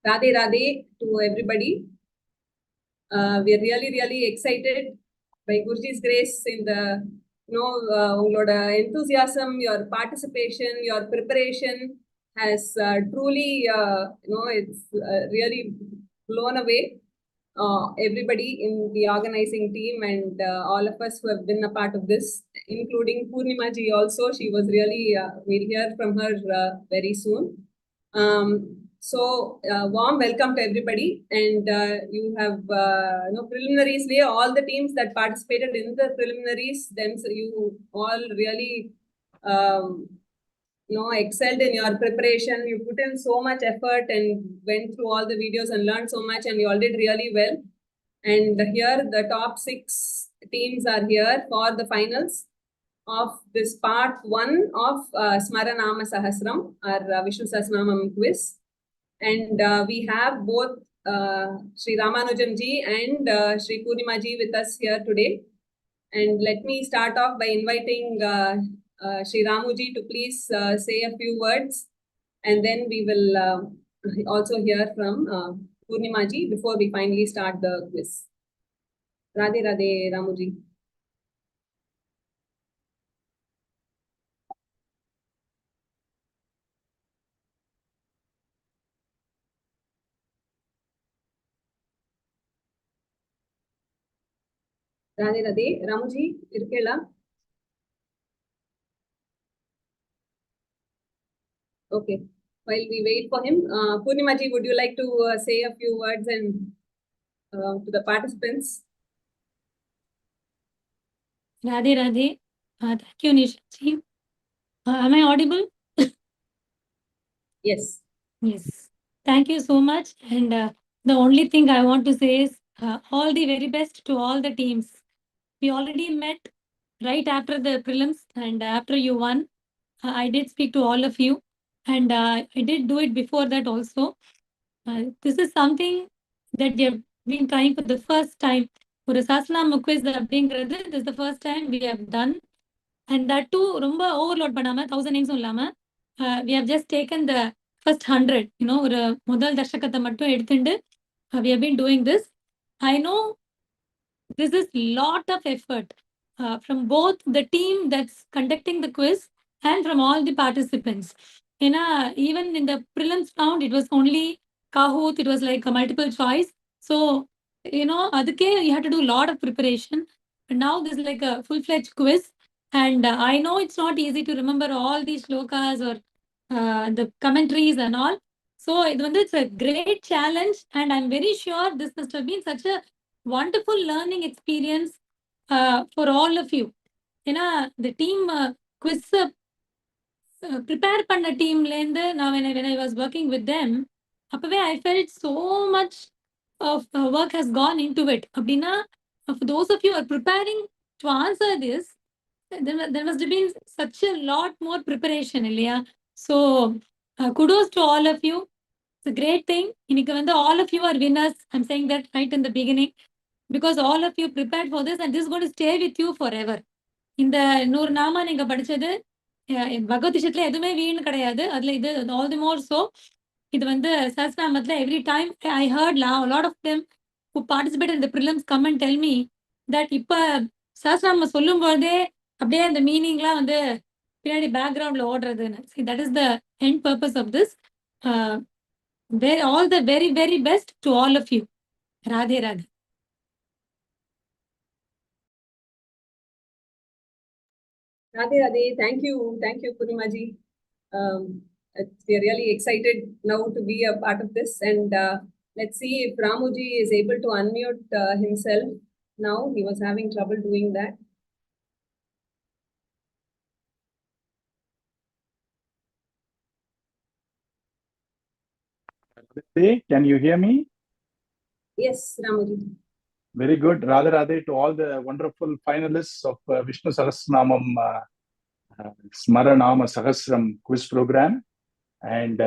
Radhe Radhe to everybody. We are really excited by Guruji's grace in the, உங்களோட enthusiasm, your participation, your preparation has truly, it's really blown away everybody in the organizing team and all of us who have been a part of this, including Poornimaji also. She was really, we'll hear from her very soon. So warm welcome to everybody, and you have preliminaries. All the teams that participated in the preliminaries, then you all really excelled in your preparation. You put in so much effort and went through all the videos and learned so much, and you all did really well. And here the top 6 teams are here for the finals of this part 1 of Smara Sahasram, our Vishnu Sahasranamam quiz. And we have both Sri Ramanujam ji and Sri Poornimaji with us here today. And let me start off by inviting Sri Ramuji to please say a few words, and then we will also hear from Poornimaji before we finally start the quiz. Radhe Radhe, Ramuji. Radhe Radhe, Ramuji, irukela? Okay. While we wait for him, Poornimaji, would you like to say a few words and to the participants? Radhe Radhe. Thank you, Nishaji. Am I audible? Yes. Yes. Thank you so much. And the only thing I want to say is all the very best to all the teams. We already met right after the prelims, and after you won, I did speak to all of you, and I did do it before that also. This is something that we have been trying for the first time. For a Sahasranam quiz, this is the first time we have done. And that too, rumba overload panama, 1000 names illama. We have just taken the first 100, ஒரு முதல் தர்ஷகத்தை மட்டும் எடுத்துண்டு we have been doing this. I know this is lot of effort from both the team that's conducting the quiz and from all the participants. Even in the prelims round, it was only Kahoot, it was like a multiple choice. So, adukey you have to do a lot of preparation. But now this is like a full-fledged quiz. And I know it's not easy to remember all these shlokas or the commentaries and all. So it's a great challenge, and I'm very sure this must have been such a wonderful learning experience for all of you. The team quiz prepare panna team lende now when I was working with them, அப்பவே I felt so much of work has gone into it. Abdina, for those of you who are preparing to answer this, there must have been such a lot more preparation, Ilya. So kudos to all of you. It's a great thing. All of you are winners. I'm saying that right in the beginning, because all of you prepared for this, and this is going to stay with you forever. இந்த 100 நாமா நீங்க படிச்சது பகவத் விஷயத்துல எதுவுமே வீண் கிடையாது. அதுல இது all the more so. இது சஹஸ்ரநாமத்துல every time I heard a lot of them who participated in the prelims come and tell me that இப்ப சஹஸ்ரநாமம் சொல்லும் போதே அப்படியே அந்த மீனிங்லாம் பின்னாடி பேக்ரவுண்ட்ல ஓடுறதுன்னு. See, that is the end purpose of this. All the very best to all of you. Radhe Radhe. Radhe Radhe, thank you, Poornimaji. We are really excited now to be a part of this, and let's see if Ramuji is able to unmute himself now. He was having trouble doing that. Can you hear me? Yes, Ramuji. Very good. Radhe Radhe to all the wonderful finalists of Vishnu Sahasranamam Smara Sahasram quiz program. And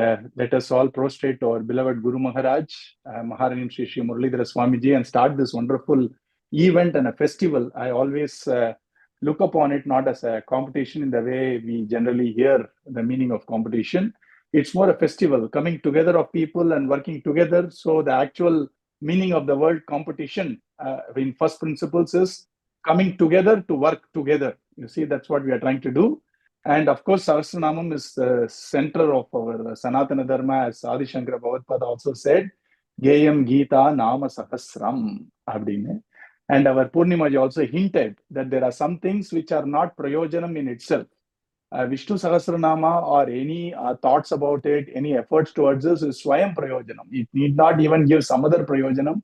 let us all prostrate to our beloved Guru Maharaj, Maharanyam Sri Muralidhara Swamiji, and start this wonderful event and a festival. I always look upon it not as a competition in the way we generally hear the meaning of competition, It's more a festival, coming together of people and working together. So the actual meaning of the word competition in first principles is coming together to work together. You see, that's what we are trying to do. And of course, Sahasranamam is the center of our Sanatana Dharma, as Adi Shankara Bhagavad also said, Geyam Gita Nama Sahasram. And our Poornimaji also hinted that there are some things which are not prayojanam in itself. Vishnu Sahasranama or any thoughts about it, any efforts towards this is Swayam Prayojanam. It need not even give some other Prayojanam.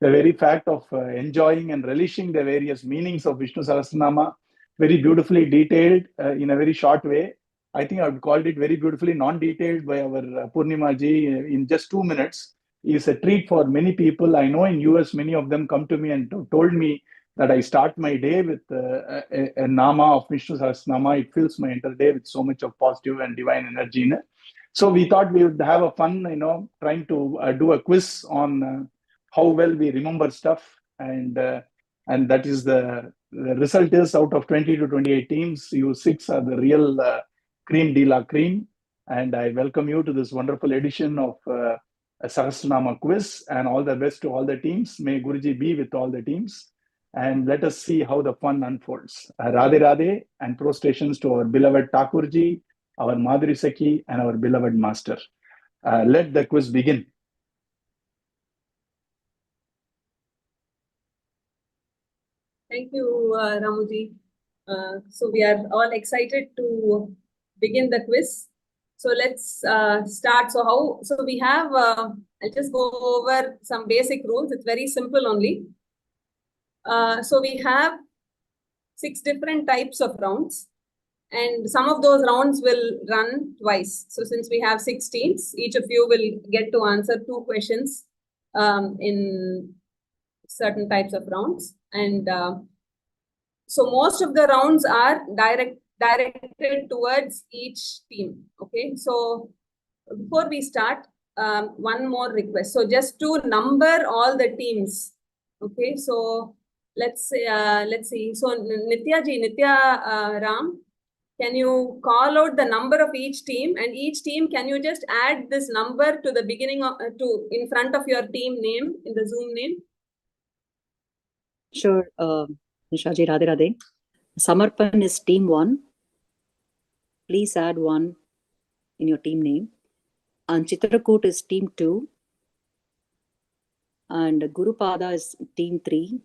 The very fact of enjoying and relishing the various meanings of Vishnu Sahasranama, very beautifully detailed in a very short way. I think I would call it very beautifully non-detailed by our Poornimaji in just 2 minutes. Is a treat for many people. I know in US, many of them come to me and told me that I start my day with a nama of Vishnu Sahasranama. It fills my entire day with so much of positive and divine energy in it. So we thought we would have a fun, trying to do a quiz on how well we remember stuff. And that is the result is out of 20 to 28 teams, you 6 are the real cream de la cream. And I welcome you to this wonderful edition of a Sahasranama quiz, and all the best to all the teams. May Guruji be with all the teams. And let us see how the fun unfolds. Radhe Radhe and prostrations to our beloved Thakurji, our Madhuri Sakhi, and our beloved master. Let the quiz begin. Thank you, Ramuji. So we are all excited to begin the quiz. So let's start. So we have, I'll just go over some basic rules. It's very simple only. So we have 6 different types of rounds, and some of those rounds will run twice. So since we have 6 teams, each of you will get to answer 2 questions in certain types of rounds. And so most of the rounds are directed towards each team. Okay, so before we start, one more request. So just to number all the teams. Okay, so let's see. So Nitya Ram, can you call out the number of each team, and each team, can you just add this number to the beginning of in front of your team name in the Zoom name? Sure, Nishaji, Radhe Radhe. Samarpan is team 1. Please add 1 in your team name. And Chitrakoot is team 2. And Gurupada is team 3.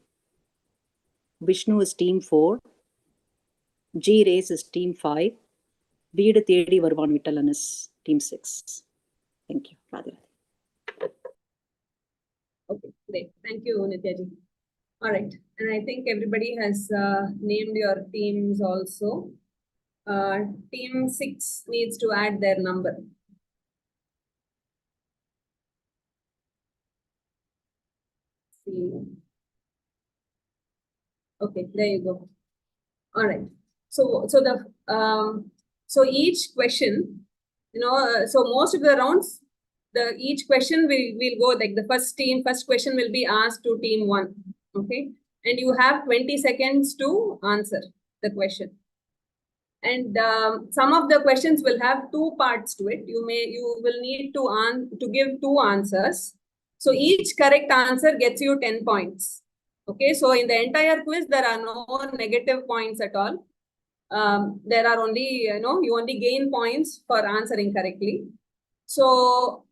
Vishnu is team 4. G Race is team 5. Veedu Thedi Varuvan Vittalan is team 6. Thank you, Radhe Radhe. Okay, great. Thank you, Nityaji. All right, and I think everybody has named your teams also. Team 6 needs to add their number. See. Okay, there you go. All right. So each question, so most of the rounds, each question will go like the first question will be asked to team 1. Okay, and you have 20 seconds to answer the question. And some of the questions will have 2 parts to it. You will need to give 2 answers. So each correct answer gets you 10 points. Okay, so in the entire quiz, there are no negative points at all. There are only, you only gain points for answering correctly. So,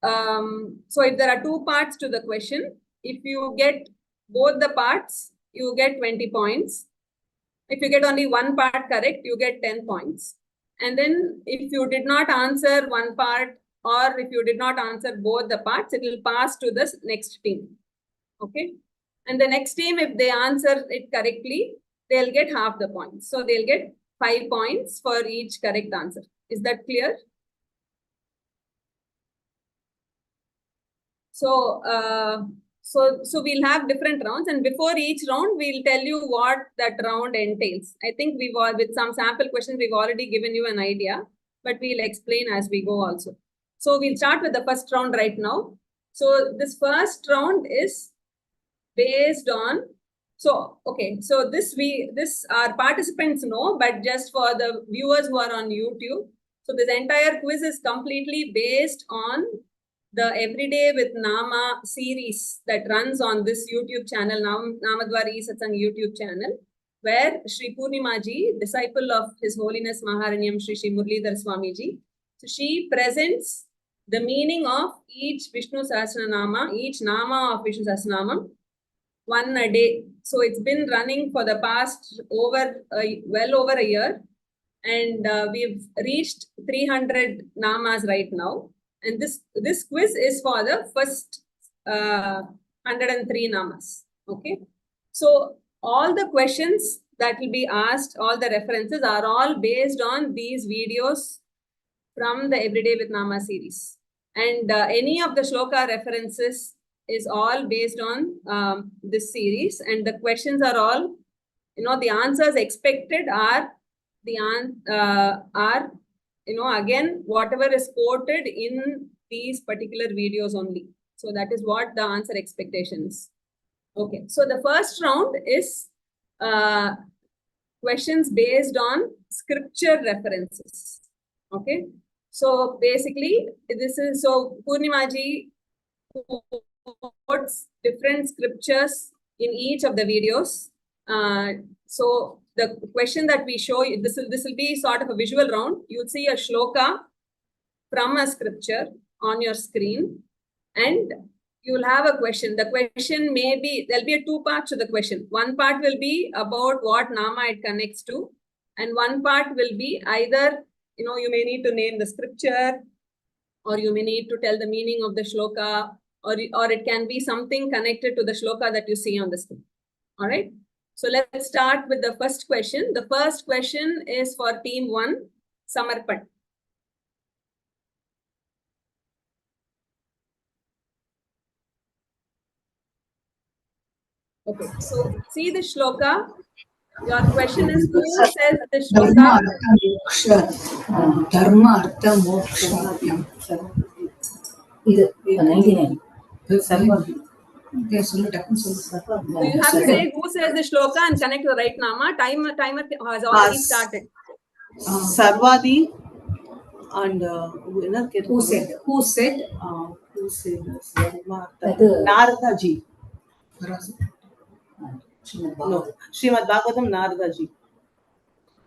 if there are 2 parts to the question, if you get both the parts, you get 20 points. If you get only 1 part correct, you get 10 points. And then if you did not answer 1 part, or if you did not answer both the parts, it will pass to the next team. Okay. And the next team, if they answer it correctly, they'll get half the points. So they'll get 5 points for each correct answer. Is that clear? So, so we'll have different rounds, and before each round, we'll tell you what that round entails. I think with some sample questions, we've already given you an idea, but we'll explain as we go also. So we'll start with the first round right now. So this first round is based on, okay, so this our participants know, but just for the viewers who are on YouTube. So this entire quiz is completely based on the Everyday with Nama series that runs on this YouTube channel, Namadwar E-Satsang YouTube channel, where Sri Poornimaji, disciple of His Holiness Maharanyam Sri Muralidhara Swamiji, so she presents the meaning of each Vishnu Sahasranamam, each Nama of Vishnu Sahasranamam, one a day. So it's been running for the past well over a year, and we've reached 300 Namas right now. And this quiz is for the first 103 Namas. Okay. So all the questions that will be asked, all the references are all based on these videos from the Everyday with Nama series. And any of the shloka references is all based on this series. And the questions are all, the answers expected are again, whatever is quoted in these particular videos only. So that is what the answer expectation is. Okay, so the first round is questions based on scripture references. Okay, so basically this is, so Poornimaji quotes different scriptures in each of the videos. So the question that we show you, this will be sort of a visual round. You'll see a shloka from a scripture on your screen, and you will have a question. The question may be, there'll be a two parts to the question. One part will be about what Nama it connects to, and one part will be either, you may need to name the scripture, or you may need to tell the meaning of the shloka, or it can be something connected to the shloka that you see on the screen. All right. So let's start with the first question. The first question is for team 1, Samarpan. Okay, so see the shloka. Your question is, who says the shloka? Dharma, Artha, Moksha. This 99. So you have to say who says the shloka and connect to the right Nama. Timer has already started. Sarvadi and Who said? Who said Narada ji. No, Srimad Bhagavatam Narada ji.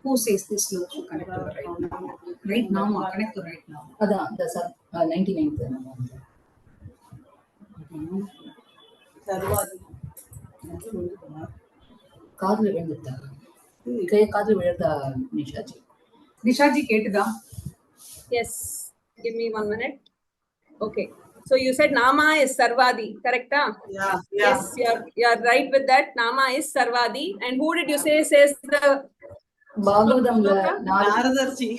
Who says this sloka? Connect to the right Nama. Right Nama, connect to the right Nama. That's 99th Nama. Sarvadi. காதுல விழுந்துட்டா காதுல விழுந்தா நிஷாஜி நிஷாஜி கேட்டுதா Yes, give me 1 minute. Okay, so you said Nama is Sarvadi, correct? Yeah. Yes, you're right with that. Nama is Sarvadi. And who did you say says the Bhagavatamla Narada ji.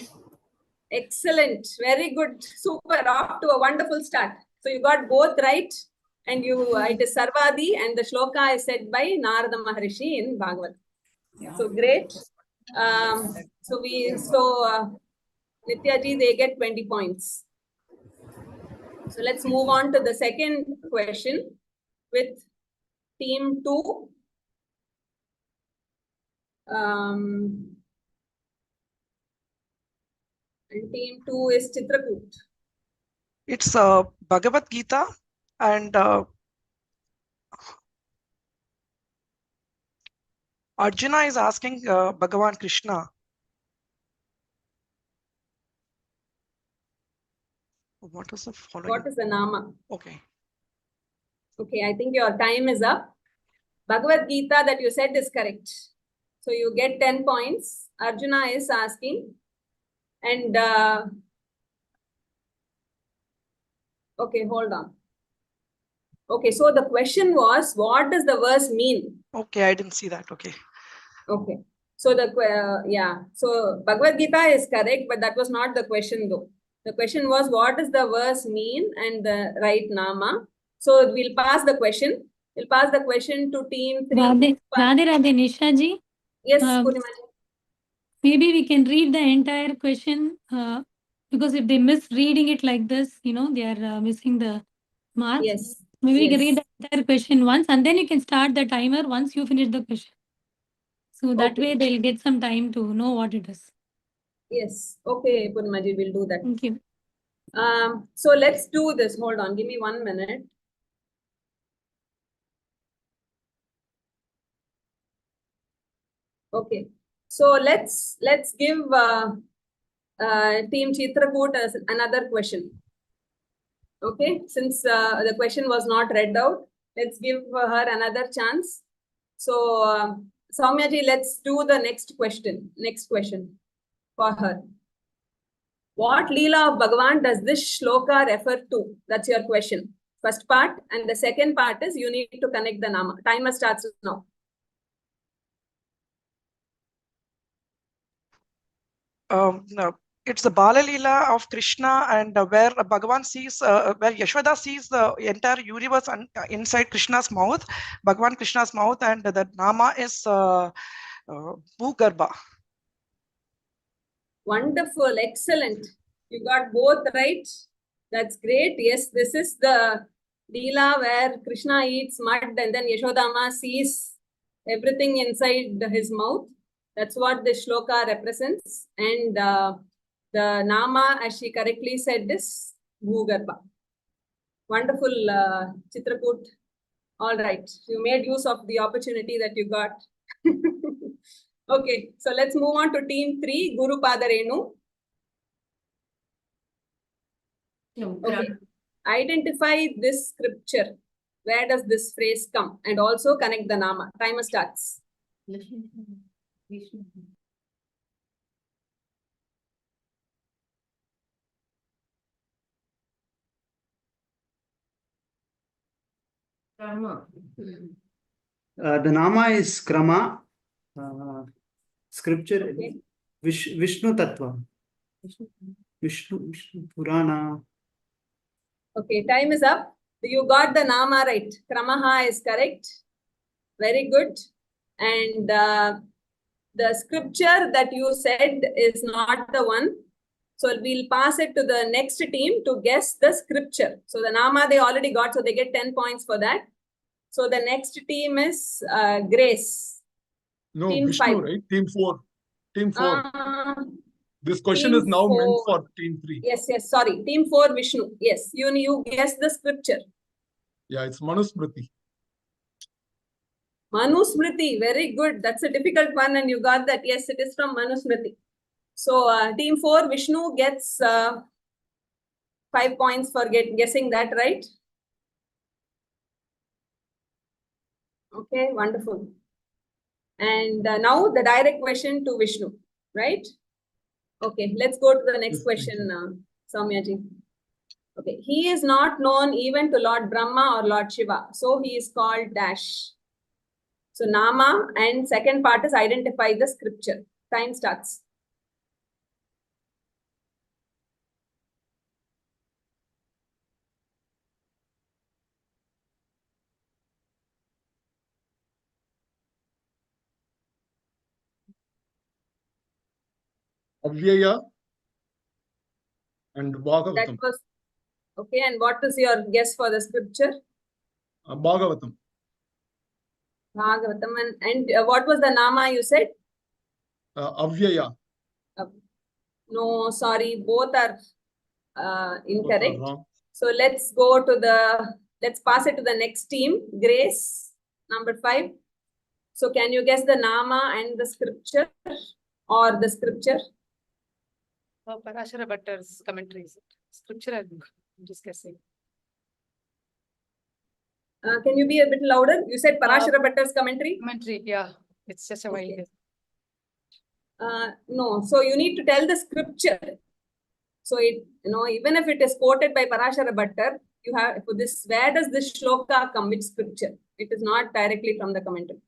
Excellent, very good, super, off to a wonderful start. So you got both right, and it is Sarvadi, and the shloka is said by Narada Maharishi in Bhagavad. Yeah. So great. Nitya ji, they get 20 points. So let's move on to the second question with team 2. And team 2 is Chitrakut. It's Bhagavad Gita, and Arjuna is asking Bhagavan Krishna, what is the following? What is the Nama? Okay. Okay, I think your time is up. Bhagavad Gita that you said is correct. So you get 10 points. Arjuna is asking. And okay, hold on. Okay, so the question was, what does the verse mean? Okay, I didn't see that. Okay. Okay. So so Bhagavad Gita is correct, but that was not the question though. The question was, what does the verse mean and the right Nama? So we'll pass the question. We'll pass the question to team 3. Radhe, Nisha ji. Yes, Poornimaji. Maybe we can read the entire question because if they miss reading it like this, they are missing the mark. Yes. Maybe we can read the entire question once, and then you can start the timer once you finish the question. So that way they'll get some time to know what it is. Yes. Okay, Poornimaji, we'll do that. Thank you. So let's do this. Hold on. Give me 1 minute. Okay. So let's give Team Chitrakoot another question. Okay. Since the question was not read out, let's give her another chance. So Soumyaji, let's do the next question. Next question for her. What Leela of Bhagavan does this shloka refer to? That's your question. First part. And the second part is you need to connect the Nama. Timer starts now. No, it's the Bala Leela of Krishna, and where Bhagavan sees, where Yashoda sees the entire universe inside Krishna's mouth, Bhagavan Krishna's mouth, and the Nama is Bhugarbha. Wonderful, excellent. You got both right. That's great. Yes, this is the Leela where Krishna eats mud and then Yashodama sees everything inside his mouth. That's what this shloka represents. And the Nama, as she correctly said, is Bhugarbha. Wonderful, Chitrakoot. All right. You made use of the opportunity that you got. Okay, so let's move on to team 3, Guru Padarenu. Okay, identify this scripture. Where does this phrase come? And also connect the Nama. Timer starts. The Nama is Krama. Scripture Okay. Vishnu Tattva. Vishnu Purana. Okay, time is up. You got the Nama right. Kramaha is correct. Very good. And the scripture that you said is not the one. So we'll pass it to the next team to guess the scripture. So the Nama they already got, so they get 10 points for that. So the next team is Grace. No, Team Vishnu, 5. right? Team 4. Team 4. This question team is now 4. meant for Team 3. Yes, sorry. Team 4, Vishnu. Yes, you guess the scripture. Yeah, it's Manusmriti. Manusmriti, very good. That's a difficult one and you got that. Yes, it is from Manusmriti. So team 4, Vishnu gets 5 points for guessing that right. Okay, wonderful. And now the direct question to Vishnu, right? Okay, let's go to the next question, Soumyaji. Okay, he is not known even to Lord Brahma or Lord Shiva. So he is called dash. So Nama and second part is identify the scripture. Time starts. Avyaya and That Bhagavatam. was okay. And what is your guess for the scripture? Bhagavatam. Bhagavatam. And what was the Nama you said? Avyaya. No, sorry, both are incorrect. Both are wrong. So let's pass it to the next team. Grace, number 5. So can you guess the Nama and the scripture or the scripture? Parashara Bhattar's commentary, is it? Scripture, I'm just guessing. Can you be a bit louder? You said Parashara Bhattar's commentary? Commentary, yeah. It's just a while. Okay. No, so you need to tell the scripture. So even if it is quoted by Parashara Bhattar, you have for this. Where does this shloka come? Which scripture? It is not directly from the commentary.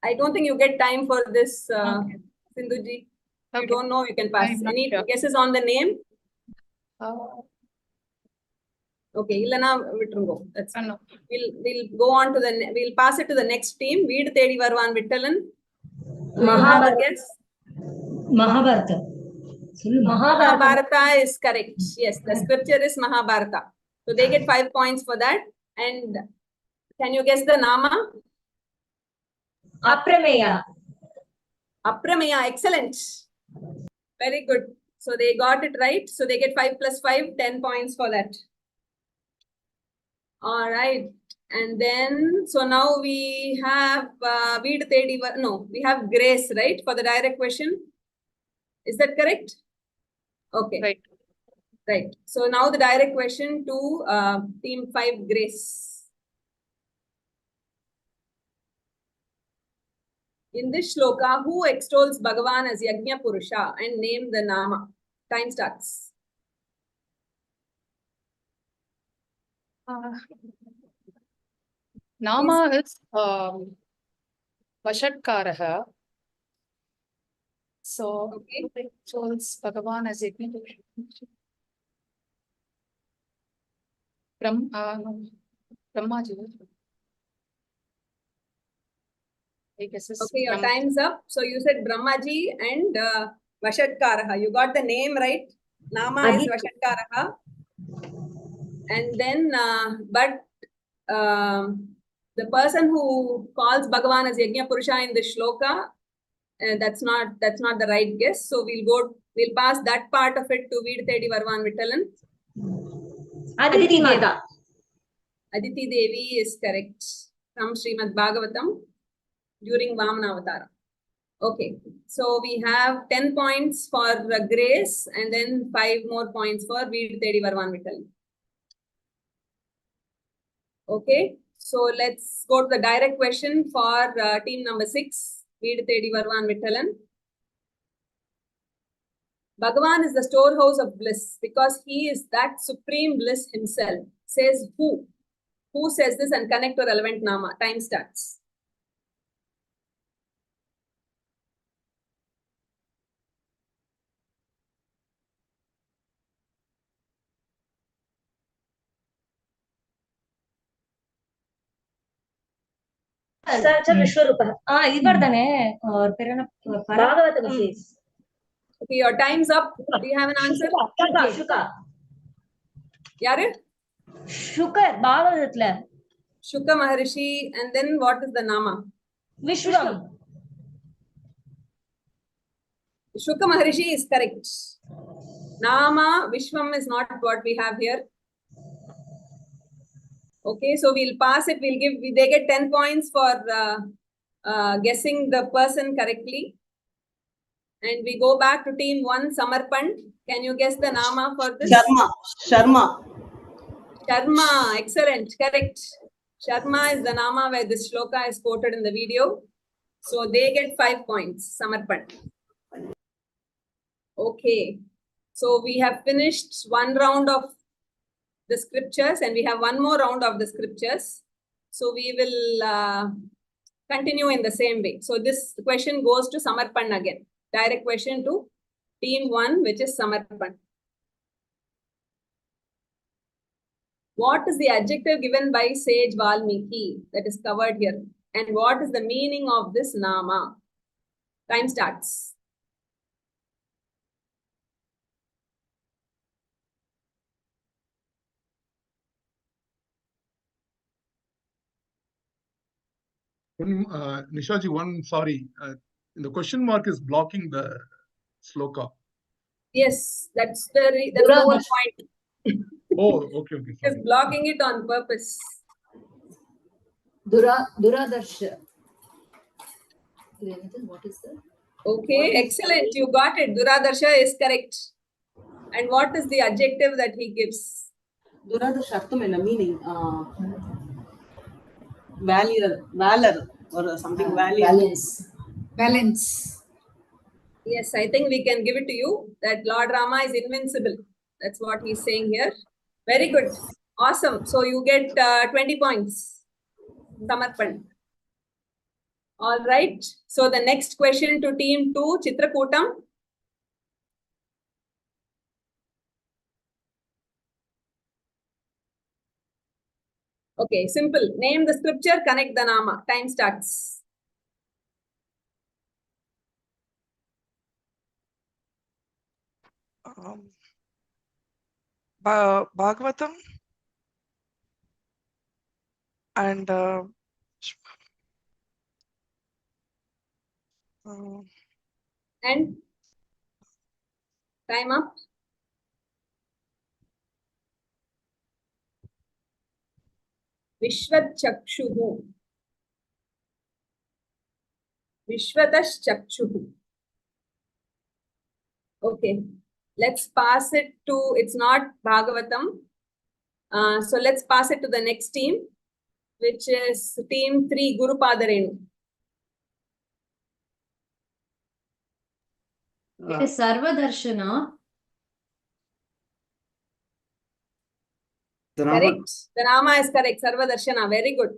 I don't think you get time for this, Okay. Sindhuji. If Okay. you don't know, you can pass. I'm not Any sure. guesses on the name? Okay, Ilana Vitrungo. That's No. We'll go on to we'll pass it to the next team. Veed Tedi Varvan Vittalan. Mahabharata. Mahabharata is correct. Yes, the scripture is Mahabharata. So they get 5 points for that. And can you guess the Nama? Aprameya. Aprameya, excellent. Very good. So they got it right. So they get 5 plus 5, 10 points for that. All right. And then, so now we have we have Grace, right, for the direct question. Is that correct? Okay. Right. Right. So now the direct question to team 5, Grace. In this shloka, who extols Bhagavan as Yajna Purusha and name the Nama? Time starts. Nama is Vashatkaraha. So, Okay. who extols Bhagavan as Yajna Purusha? Brahmaji. I guess it's Okay, your Brahma. time's up. So you said Brahmaji and Vashatkaraha. You got the name right. Nama is Vashatkaraha. And then, the person who calls Bhagavan as Yajna Purusha in the shloka, that's not the right guess. So we'll pass that part of it to Veed Tedi Varvan Vittalan. Aditi Mata. Aditi Devi is correct from Srimad Bhagavatam during Vamana Avatara. Okay, so we have 10 points for Grace and then 5 more points for Veed Tedi Varvan Vittalan. Okay, so let's go to the direct question for team number 6, Veed Tedi Varvan Vittalan. Bhagavan is the storehouse of bliss because he is that supreme bliss himself. Says who? Who says this and connect to relevant Nama? Time starts. Sir, Vishwarupa. Ivardane or Perana Bhagavatam says. Okay, your time's up. Do you have an answer? Shuka. Yaru? Shukar, Bhagavatatla. Shuka Maharishi, and then what is the Nama? Vishwam. Shuka Maharishi is correct. Nama, Vishwam is not what we have here. Okay, so we'll pass it. They get 10 points for guessing the person correctly. And we go back to team 1, Samarpan. Can you guess the Nama for this? Sharma. Sharma, excellent, correct. Sharma is the Nama where this shloka is quoted in the video. So they get 5 points, Samarpan. Okay, so we have finished one round of the scriptures and we have one more round of the scriptures. So we will continue in the same way. So this question goes to Samarpan again. Direct question to team 1, which is Samarpan. What is the adjective given by sage Valmiki that is covered here? And what is the meaning of this Nama? Time starts. Nishaji, sorry. The question mark is blocking the sloka. Yes, that's the whole point. Oh, okay. It's blocking it on purpose. Duradarsha. What is that? Okay, excellent. You got it. Duradarsha is correct. And what is the adjective that he gives? Duradarsha, meaning valor or something valiant. Balance. Yes, I think we can give it to you that Lord Rama is invincible. That's what he's saying here. Very good. Awesome. So you get 20 points. Samarpan. All right. So the next question to team 2, Chitrakutam. Okay, simple. Name the scripture, connect the Nama. Time starts. Bhagavatam and And time up. Vishvat Chakshuhu. Vishwatash Chakshuhu. Okay. Let's pass it to, it's not Bhagavatam. So let's pass it to the next team, which is team 3, Guru Padarenu. It is Sarvadarshana. The Nama Correct. The Nama is correct. Sarva Darshana. Very good.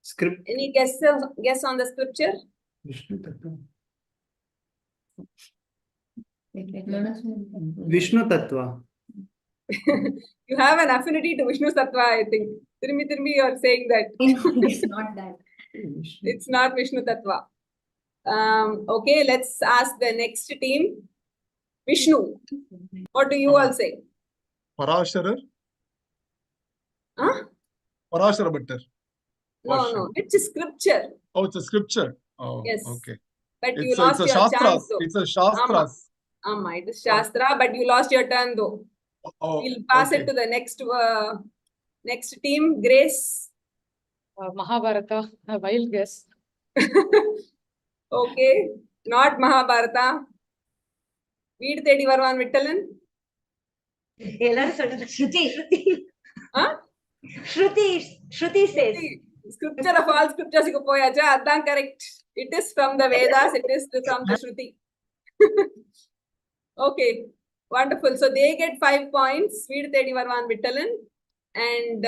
script. Any guess on the scripture? Vishnu Tattva. Vishnu Tattva. You have an affinity to Vishnu Sattva, I think. Tirmi, you are saying that. It's not that. It's not Vishnu Tattva. Okay, let's ask the next team. Vishnu. What do you all say? Parashara? Huh? Parashara Bhattar. No. It's a scripture. Oh, it's a scripture. Oh, Yes. okay. But you It's lost a your Shastras. chance though. It's a Shastras. It is Shastra, but you lost your turn though. Oh, We'll pass okay. it to the next team. Grace. Mahabharata, a wild guess. Okay, not Mahabharata. Veed Tedi Varvan Vittalan. Shruti. Huh? Shruti says. Scripture of all scriptures. Adhan correct. It is from the Vedas. It is from the Shruti. Okay, wonderful. So they get 5 points. Veed Tedi Varvan Vittalan and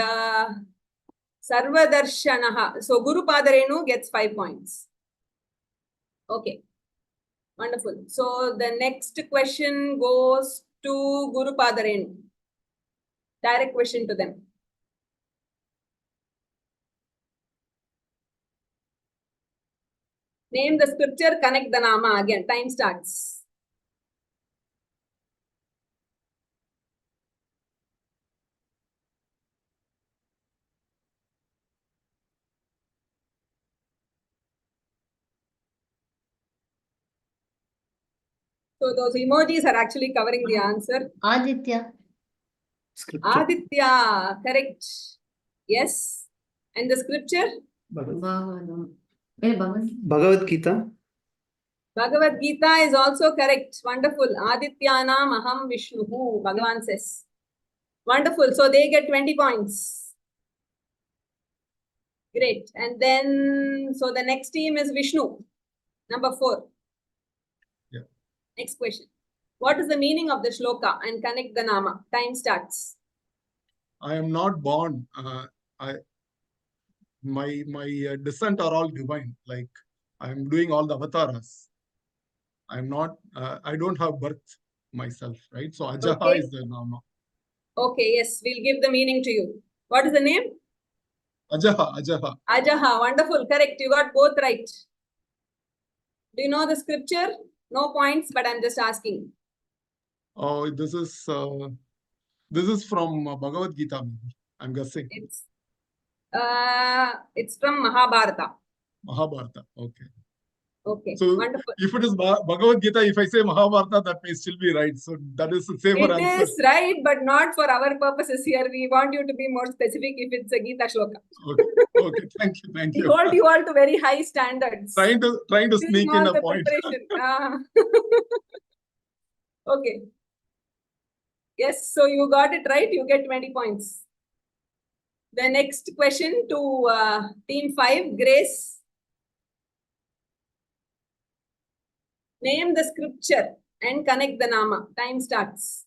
Sarvadarshanaha. So Guru Padarenu gets 5 points. Okay, wonderful. So the next question goes to Guru Padarenu. Direct question to them. Name the scripture, connect the Nama. Again, time starts. So those emojis are actually covering the answer. Aditya. Scripture. Aditya, correct. Yes. And the scripture? Bhagavad Gita. Bhagavad Gita is also correct. Wonderful. Adityanam aham Vishnuhu, Bhagavan says. Wonderful. So they get 20 points. Great. And then, so the next team is Vishnu, number 4. Yeah. Next question. What is the meaning of the shloka and connect the Nama? Time starts. I am not born. My descent are all divine. Like I am doing all the avatars. I'm not. I don't have birth myself, right? So Ajaha Okay. is the Nama. Okay, yes, we'll give the meaning to you. What is the name? Ajaha. Ajaha, wonderful, correct. You got both right. Do you know the scripture? No points, but I'm just asking. Oh, this is from Bhagavad Gita. I'm guessing. It's from Mahabharata. Mahabharata. Okay. Okay, So wonderful. if it is Bhagavad Gita, if I say Mahabharata, that may still be right. So that is the safer answer. It is right, but not for our purposes here. We want you to be more specific if it's a Gita shloka. Okay. Thank you. We hold you all to very high standards. Trying to sneak in a point. Okay. Yes, so you got it right. You get 20 points. The next question to team 5, Grace. Name the scripture and connect the Nama. Time starts.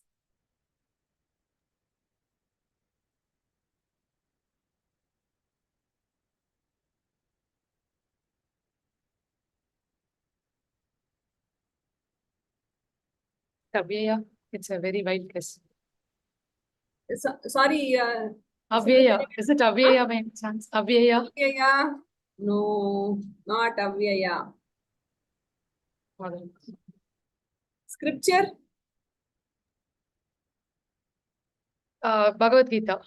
Avyaya. It's a very wild guess. Sorry. Avyaya. Is it Avyaya by any chance? Avyaya. Avyaya. No, not Avyaya. Scripture? Bhagavad Gita.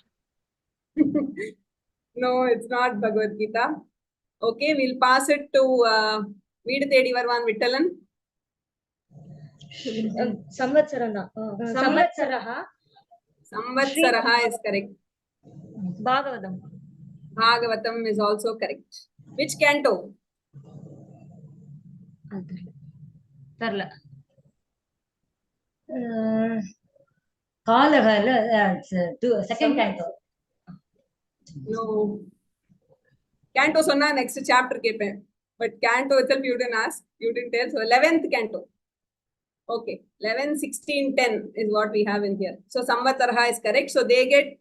No, it's not Bhagavad Gita. Okay, we'll pass it to Veedu Thedi Varuvan Vittalan. Samvatsaraha. Samvatsaraha is correct. Bhagavatam. Bhagavatam is also correct. Which canto? Tarla. Second canto. No. Canto sonna next chapter kepen. But canto itself you didn't ask. You didn't tell. So 11th canto. Okay. 11, 16, 10 is what we have in here. So Samvatsaraha is correct. So they get...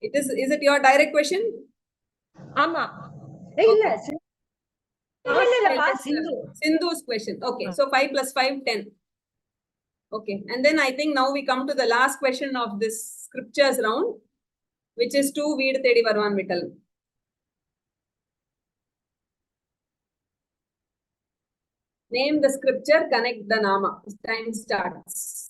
is it your direct question? Ama. Okay. Sindhu. Sindhu's question. Okay. So 5 plus 5, 10. Okay. And then I think now we come to the last question of this scriptures round, which is to Veedu Thedi Varuvan Vittalan. Name the scripture, connect the Nama. Time starts.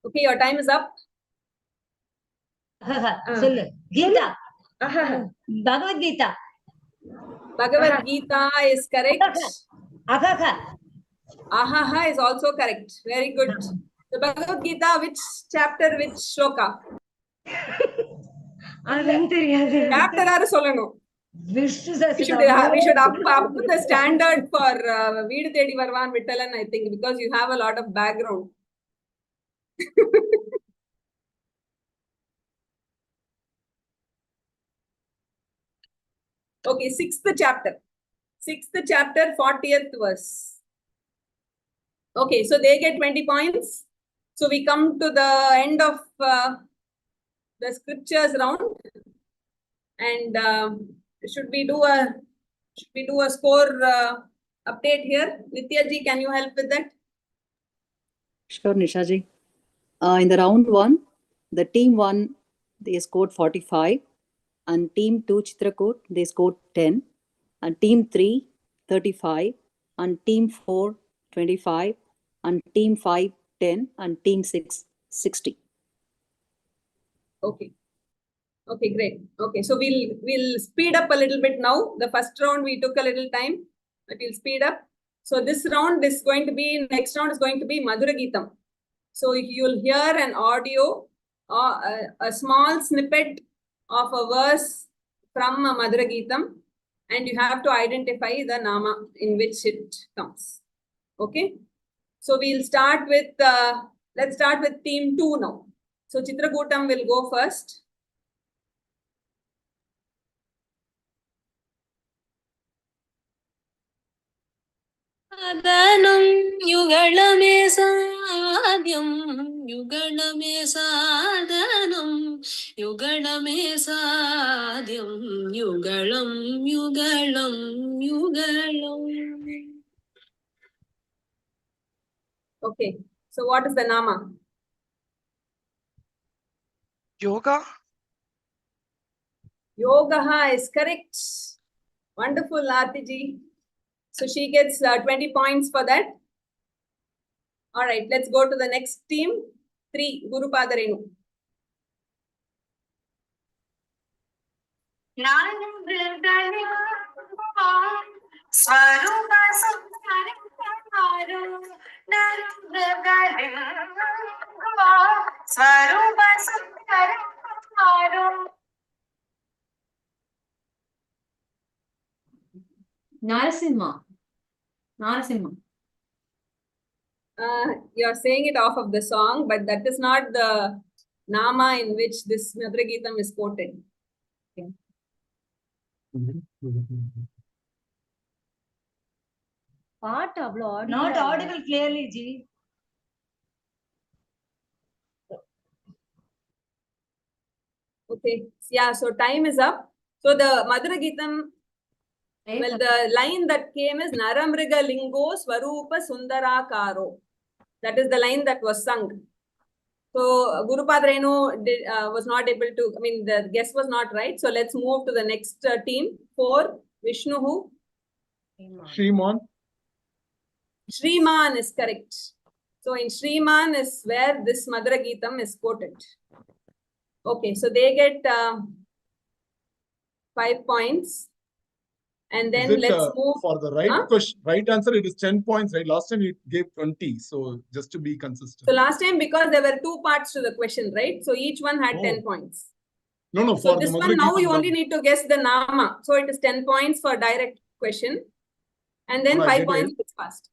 Okay, your time is up. Gita. Bhagavad Gita. Bhagavad Gita is correct. Ahaha. Ahaha is also correct. Very good. So Bhagavad Gita, which chapter, which shloka? Chapter are solano. We should up the standard for Veedu Thedi Varuvan Vittalan, I think, because you have a lot of background. Okay, 6th chapter. 6th chapter, 40th verse. Okay, so they get 20 points. So we come to the end of the scriptures round. And should we do a score update here? Nitya ji, can you help with that? Sure, Nisha ji. In the round 1, the team 1, they scored 45. And team 2, Chitrakoot, they scored 10. And team 3, 35. And team 4, 25. And team 5, 10. And team 6, 60. Okay. Okay, great. Okay, so we'll speed up a little bit now. The first round we took a little time, but we'll speed up. So this round is going to be, next round is going to be Madhura Geetam. So you'll hear an audio, a small snippet of a verse from a Madhura Geetam, and you have to identify the Nama in which it comes. Okay? So we'll start with, let's start with team 2 now. So Chitrakutam will go first. Adanam yugalame sadyam yugalame sadanam yugalame sadyam yugalam. Okay, so what is the Nama? Yoga. Yogaha is correct. Wonderful, Aarti. So she gets 20 points for that. All right, let's go to the next team. 3, Guru Padarenu. Narasimha. You're saying it off of the song, but that is not the Nama in which this Madhura Geetam is quoted. Okay. Not audible clearly, Ji. Okay, yeah, so time is up. So the Madhura Geetam, well, the line that came is Naramriga Lingo Swarupa Sundarakaro. That is the line that was sung. So Gurupad Renu was not able to, I mean, the guess was not right. So let's move to the next team. 4, Vishnu who? Shriman. Shriman is correct. So in Shriman is where this Madhura Geetam is quoted. Okay, so they get 5 points. And then let's move. For the right question, right answer, it is 10 points, right? Last time it gave 20. So just to be consistent. So last time, because there were 2 parts to the question, right? So each one had 10 points. No, So for this the one, now you only need to guess the Nama. So it is 10 points for direct question. And then 5 points is fast.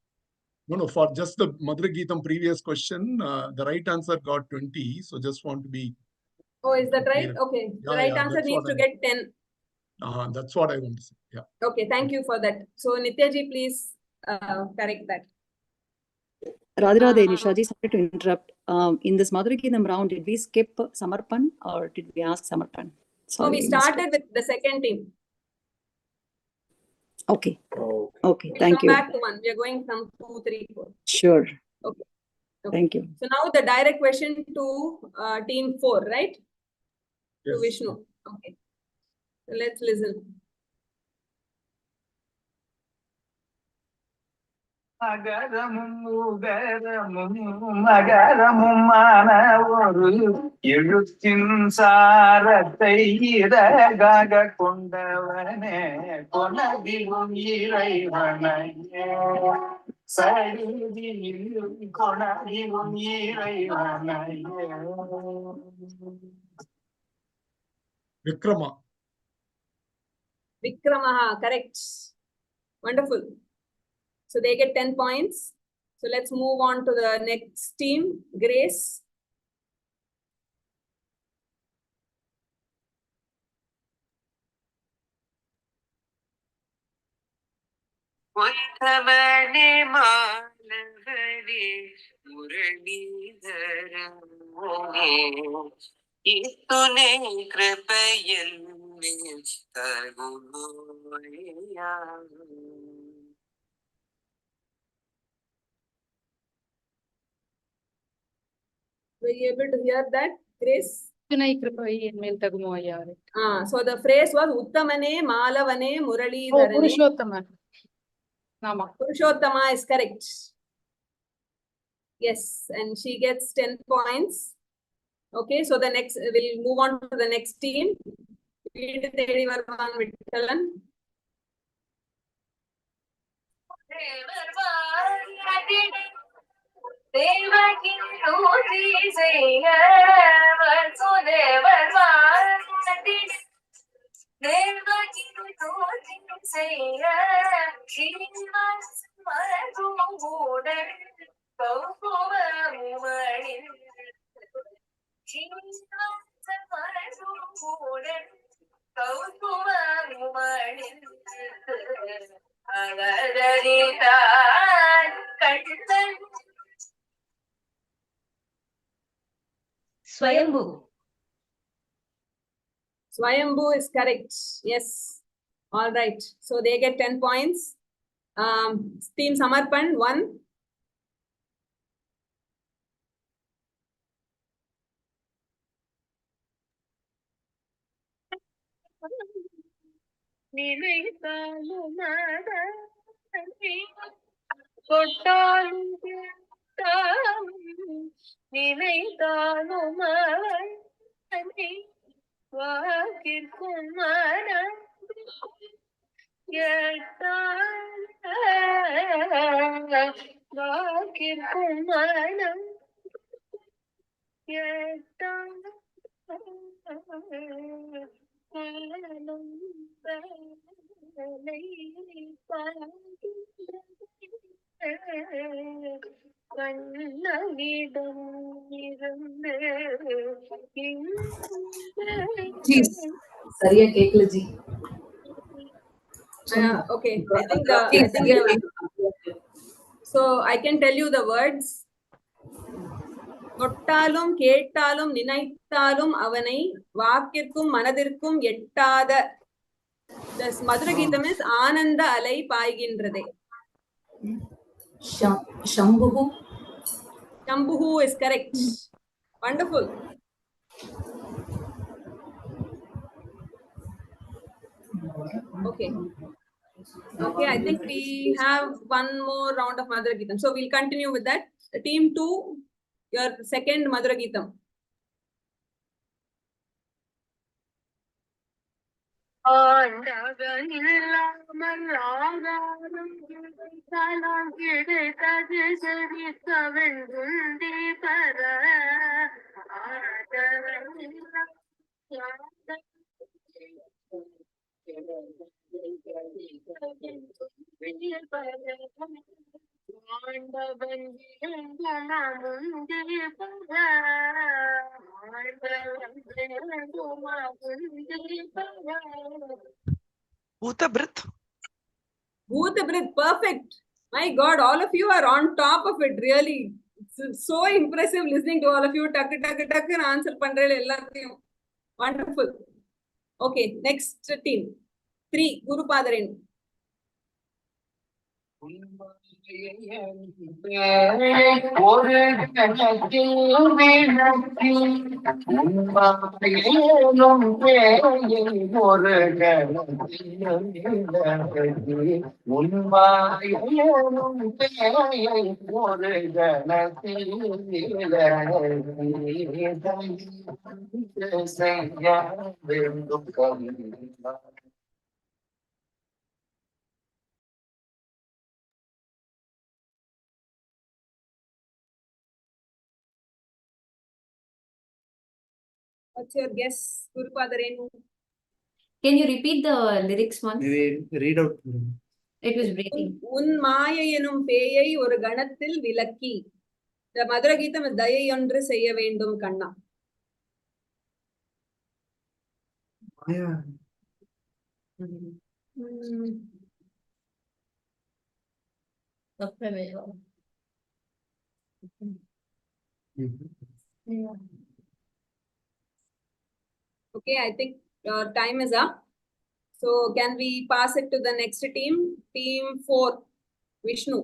No, for just the Madhura Geetam previous question, the right answer got 20. So just want to be. Oh, is that right? Okay. The right answer needs to get 10. That's what I want to say. Yeah. Okay, thank you for that. So Nityaji, please correct that. Radharade, Nishaji, sorry to interrupt. In this Madhura Geetam round, did we skip Samarpan or did we ask Samarpan? So we started with the second team. Okay. Okay. Thank you. Come back to 1. We are going from 2, 3, 4. Sure. Okay. Thank you. So now the direct question to team 4, right? Yes. To Vishnu. Okay. So let's listen. எழுத்தின் சாரத்தை இதழாக கொண்டவனே கொனதிலும் இறைவனையே சடிதிலும் கொனதிலும் இறைவனையே. Vikrama. Vikramaha, correct. Wonderful. So they get 10 points. So let's move on to the next team, Grace. ಇತ್ತುನೇ ಕೃಪೆಯಲ್ಲಿ ತಗುಲೋಯ. Were you able to hear that, Grace? So the phrase was Uttamane, Malavane, Muralidhara. Purushottama. Nama. Purushottama is correct. Yes, and she gets 10 points. Okay, so the next, we'll move on to the next team. Swayambhu. Swayambhu is correct. Yes. All right. So they get 10 points. Team Samarpan, 1. Jeez, Sariya Kekla ji. Okay, I think so I can tell you the words. Kottalum, Kettalum, Ninaittalum, Avanai, Vakirkum, Manadirkum, Yettada. This Madhura Geetam is Ananda Alai Paigindrade. Shambhu. Shambhu is correct. Wonderful. Okay. Okay, I think we have one more round of Madhura Geetam. So we'll continue with that. Team 2, your second Madhura Geetam. Bhutabrit. Bhutabrit, perfect. My God, all of you are on top of it, really. It's so impressive listening to all of you. Tuck, answer pandrele ellathiyum. Wonderful. Okay, next team. 3, Guru Padarin. ஒரு கணத்தில் விளக்கி உண்மையிலும் பேயை ஒரு கணத்தில் விளக்கி உண்மையிலும் பேயை ஒரு கணத்தில் விளக்கி செய்ய வேண்டும் Kavitha. What's your guess, Guru Padarenu? Can you repeat the lyrics once? Read out. It was breaking. உன் மாயை எனும் பேயை ஒரு கணத்தில் விலக்கி. The Madhura Geetam is தயை ஒன்று செய்ய வேண்டும் கண்ணா. Maya. Okay, I think time is up. So can we pass it to the next team? Team 4, Vishnu.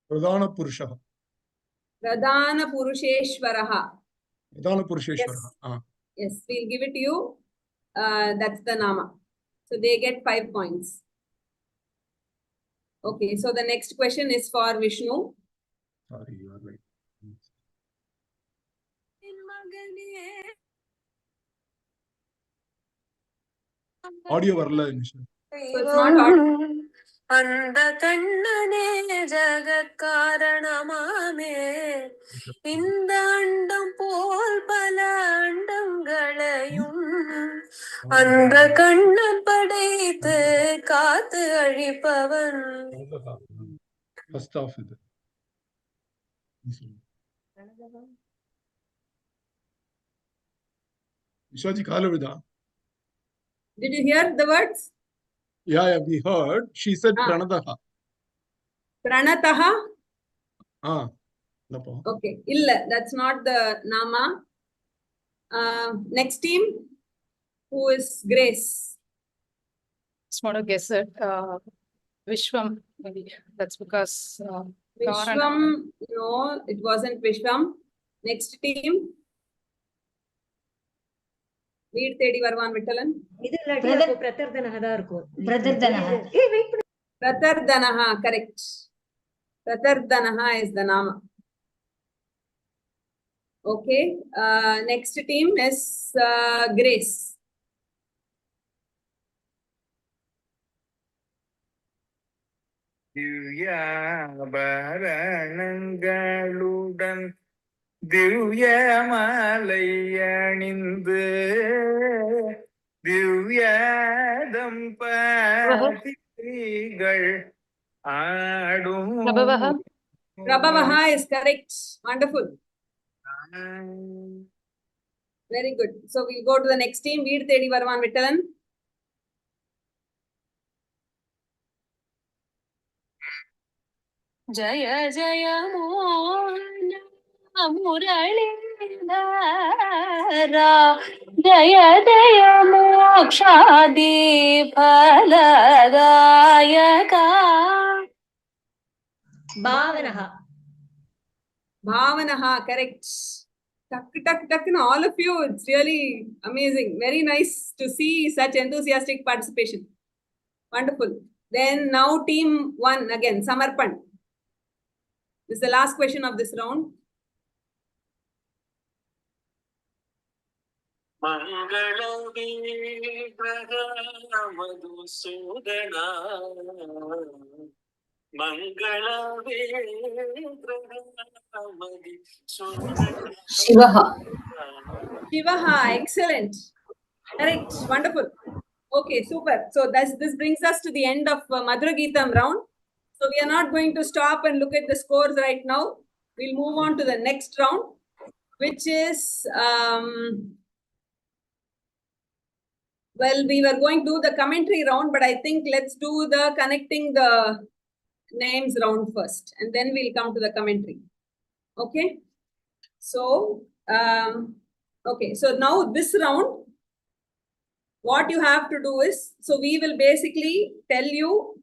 Pradhana Purusha. Pradhana Purusheshwaraha. Pradhana Purusheshwaraha. Yes. Yes, we'll give it to you. That's the Nama. So they get 5 points. Okay, so the next question is for Vishnu. Sorry, you are right. Audio varla Nisha. So it's not audio. அந்த கண்ணனே ஜகத்காரணமாமே இந்த அண்டம் போல் பல அண்டங்களையும் அந்த கண்ணன் படைத்து காத்து அழிப்பவன். First half இது. Nishaji Kalavida. Did you hear the words? Yeah, we heard. She said Pranataha. Pranataha? Okay. Illa, that's not the Nama. Next team, who is Grace? Just want to guess it. Vishwam, maybe. That's because. Vishwam, no, it wasn't Vishwam. Next team. Veed Thedi Varvan Vittalan. Pratardhanaha, correct. Pratardhanaha is the Nama. Okay. Next team is Grace. திவ்யாபரணங்களுடன் திவ்ய மாலை அணிந்து திவ்ய தம்பதிகள் ஆடும். Prabhavaha is correct. Wonderful. Very good. So we'll go to the next team. Veed Thedi Varvan Vittalan. Jaya Jaya Mona Muralidhara Jaya Jaya Mokshadi Phaladayaka. Bhavanaha. Bhavanaha, correct. All of you, it's really amazing. Very nice to see such enthusiastic participation. Wonderful. Then now team 1 again, Samarpan. This is the last question of this round. Shivaha. Shivaha, excellent. Correct, wonderful. Okay, super. So this brings us to the end of Madhura Geetam round. So we are not going to stop and look at the scores right now. We'll move on to the next round, which is, well, we were going to do the commentary round, but I think let's do the connecting the names round first, and then we'll come to the commentary. Okay. So, okay. So now this round, what you have to do is, so we will basically tell you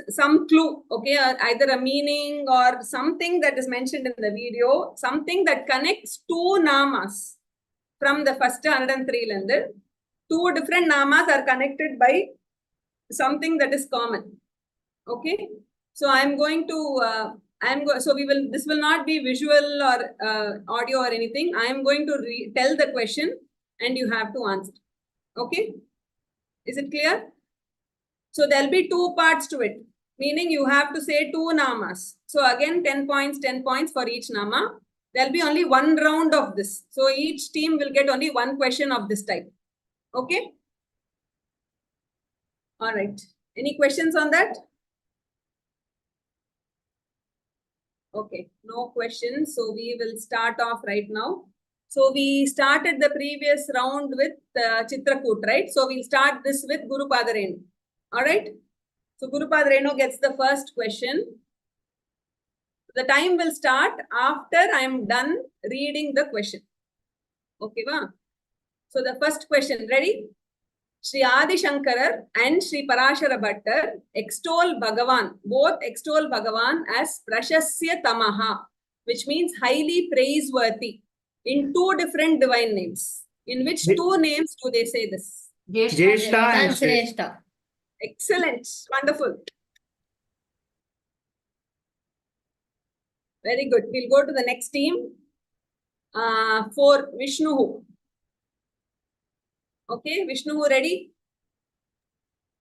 some clue, okay, either a meaning or something that is mentioned in the video, something that connects two namas from the first 103 lender. Two different namas are connected by something that is common. Okay, so I'm going to so this will not be visual or audio or anything. I am going to tell the question and you have to answer. Okay, is it clear? So there'll be two parts to it, meaning you have to say two namas. So again, 10 points for each nama. There'll be only one round of this. So each team will get only one question of this type. Okay. All right. Any questions on that? Okay, no questions. So we will start off right now. So we started the previous round with Chitrakoot, right? So we'll start this with Guru Padarenu. All right. So Guru Padarenu gets the first question. The time will start after I am done reading the question. Okay, va? So the first question, ready? Sri Adi Shankarar and Sri Parashara Bhattar extol Bhagavan, both extol Bhagavan as Prashasya Tamaha, which means highly praiseworthy, in two different divine names. In which two names do they say this? Jeshta and Shrestha. Excellent. Wonderful. Very good. We'll go to the next team. For Vishnu. Okay, Vishnu, ready?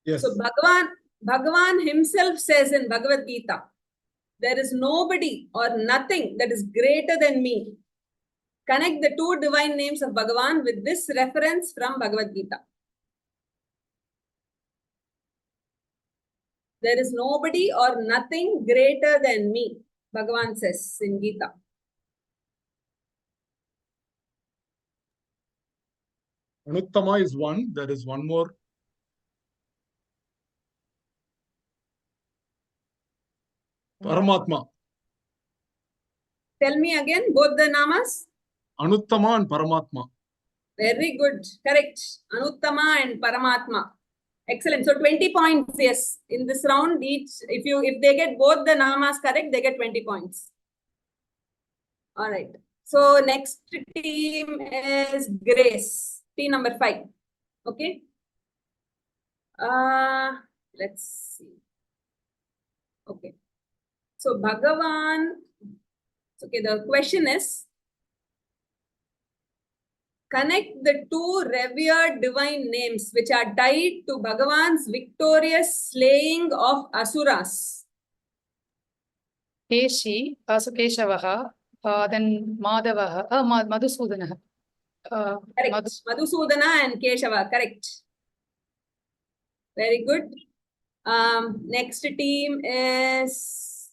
Yes. So Bhagavan himself says in Bhagavad Gita, there is nobody or nothing that is greater than me. Connect the two divine names of Bhagavan with this reference from Bhagavad Gita. There is nobody or nothing greater than me, Bhagavan says in Gita. Anuttama is one. There is one more. Paramatma. Tell me again, both the namas? Anuttama and Paramatma. Very good. Correct. Anuttama and Paramatma. Excellent. So 20 points, yes. In this round, if they get both the namas correct, they get 20 points. All right. So next team is Grace. Team number 5. Okay. Let's see. Okay. So Bhagavan. Okay, the question is, connect the two revered divine names which are tied to Bhagavan's victorious slaying of Asuras. Keshi, so Keshavaha, then Madhavaha, Madhusudanaha. Correct. Madhusudana and Keshava, correct. Very good. Next team is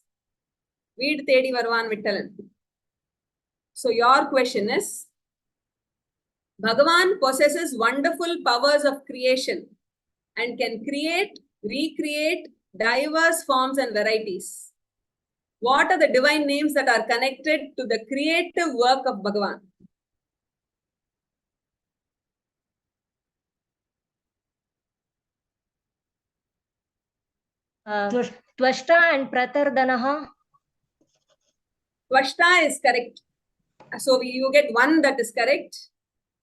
Veed Tedi Varvan Vittalan. So your question is, Bhagavan possesses wonderful powers of creation and can create, recreate diverse forms and varieties. What are the divine names that are connected to the creative work of Bhagavan? Tvashta and Pratardanaha. Tvashta is correct. So you get one that is correct.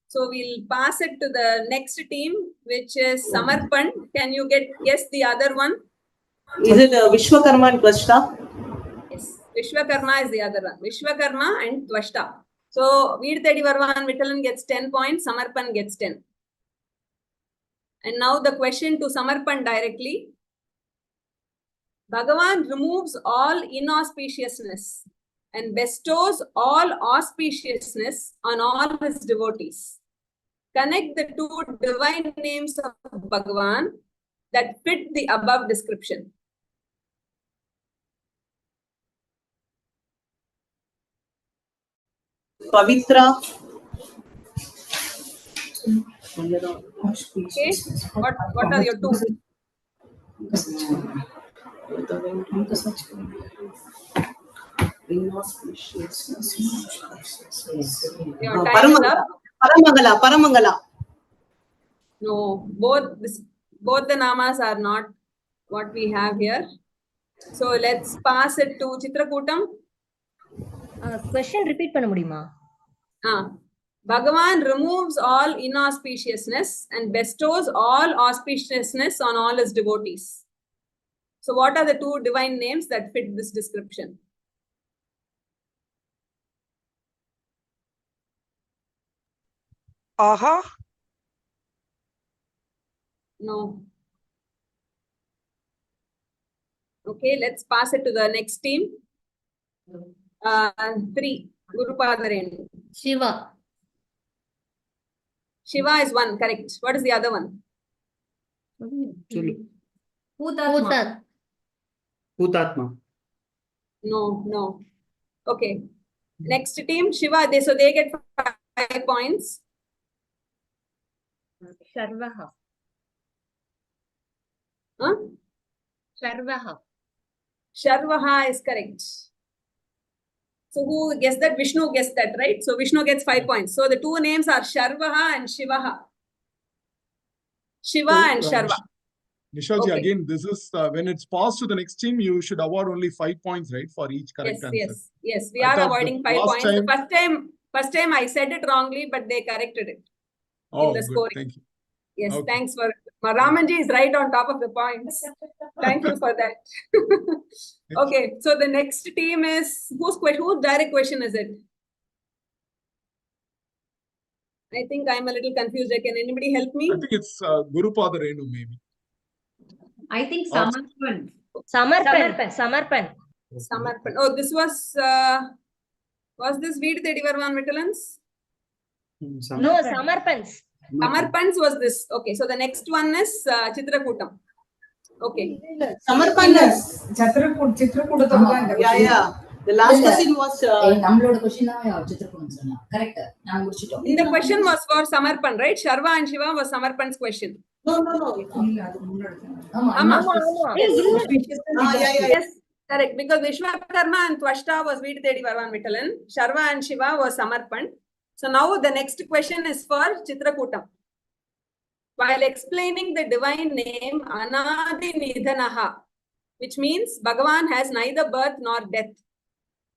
So we'll pass it to the next team, which is Samarpan. Can you guess the other one? Is it Vishwakarma and Tvashta? Yes, Vishwakarma is the other one. Vishwakarma and Tvashta. So Veedthedi Varvan Vittalan gets 10 points, Samarpan gets 10. And now the question to Samarpan directly. Bhagavan removes all inauspiciousness and bestows all auspiciousness on all his devotees. Connect the two divine names of Bhagavan that fit the above description. Pavitra. Okay, what are your two? Your time is up. Paramangala. No, both the namas are not what we have here. So let's pass it to Chitrakutam. Question repeat பண்ண முடியுமா? Bhagavan removes all inauspiciousness and bestows all auspiciousness on all his devotees. So what are the two divine names that fit this description? Aha. No. Okay, let's pass it to the next team. 3. Gurupadarenu. Shiva. Shiva is one, correct. What is the other one? Hutatma. No. Okay. Next team, Shiva. So they get 5 points. Sharvaha. Huh? Sharvaha. Sharvaha is correct. So who guessed that? Vishnu guessed that, right? So Vishnu gets 5 points. So the two names are Sharvaha and Shivaha. Shiva and Sharva. Nishaji, Okay. again, this is when it's passed to the next team, you should award only 5 points, right, for each correct answer. Yes. We I are thought avoiding the 5 last points. The first time I said it wrongly, but they corrected it in the Good. scoring. Thank you. Yes, Okay. thanks for Ramanji is right on top of the points. Thank you for that. Okay, so the next team is whose direct question is it? I think I'm a little confused. Can anybody help me? I think it's Gurupadarenu maybe. I think Samarpan. Oh, this was this Veedthedi Varvan Vittalan's? No, Samarpan's. Samarpan's was this. Okay, so the next one is Chitrakutam. Okay. Samarpan's. Chitrakutam. Yeah. The last question was. நம்மளோட question Chitrakutam சொன்னா. Correct. நான் முடிச்சிட்டோம். The question was for Samarpan, right? Sharva and Shiva was Samarpan's question. No. Yes, correct. Because Vishwakarma and Tvashta was Veedthedi Varvan Vittalan. Sharva and Shiva was Samarpan. So now the next question is for Chitrakutam. While explaining the divine name Anadi Nidhanaha, which means Bhagavan has neither birth nor death,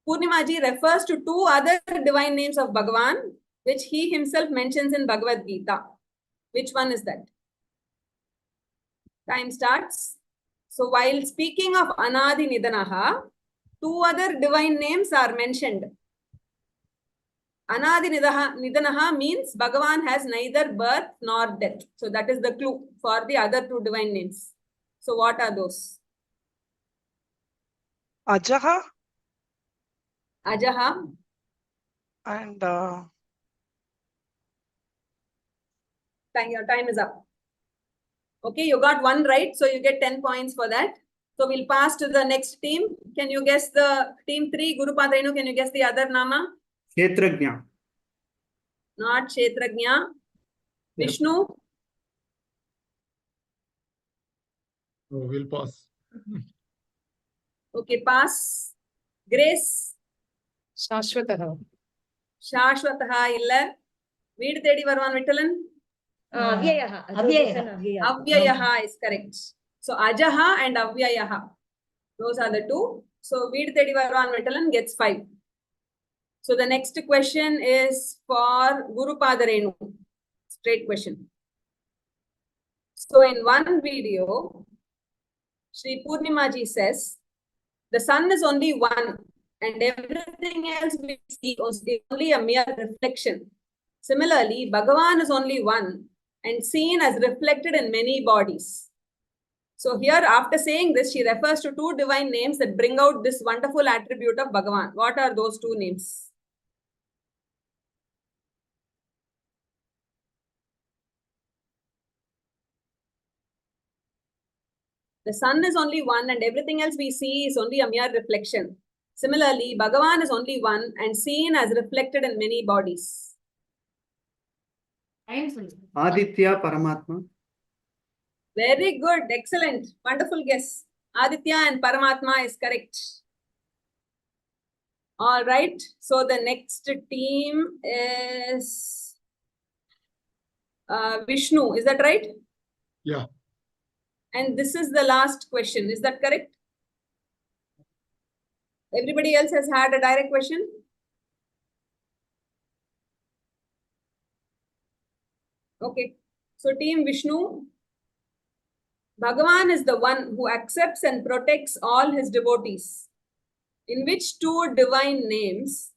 Poornimaji refers to two other divine names of Bhagavan, which he himself mentions in Bhagavad Gita. Which one is that? Time starts. So while speaking of Anadi Nidhanaha, two other divine names are mentioned. Anadi Nidhanaha means Bhagavan has neither birth nor death. So that is the clue for the other two divine names. So what are those? Ajaha. And your time is up. Okay, you got one right, so you get 10 points for that. So we'll pass to the next team. Can you guess the team 3? Gurupadarenu, can you guess the other nama? Kshetrajna. Not Kshetrajna. Vishnu? Oh, we'll pass. Okay, pass. Grace? Shashwataha. Shashwataha illa. Veedthedi Varvan Vittalan? Avyayaha is correct. So Ajaha and Avyayaha. Those are the two. So Veedthedi Varvan Vittalan gets 5. So the next question is for Guru Padarenu. Straight question. So in one video, Sri Poornimaji says, the sun is only one and everything else we see is only a mere reflection. Similarly, Bhagavan is only one and seen as reflected in many bodies. So here, after saying this, she refers to two divine names that bring out this wonderful attribute of Bhagavan. What are those two names? The sun is only one and everything else we see is only a mere reflection. Similarly, Bhagavan is only one and seen as reflected in many bodies. Aditya Paramatma. Very good. Excellent. Wonderful guess. Aditya and Paramatma is correct. All right. So the next team is Vishnu. Is that right? Yeah. And this is the last question. Is that correct? Everybody else has had a direct question? Okay. So team Vishnu, Bhagavan is the one who accepts and protects all his devotees. In which two divine names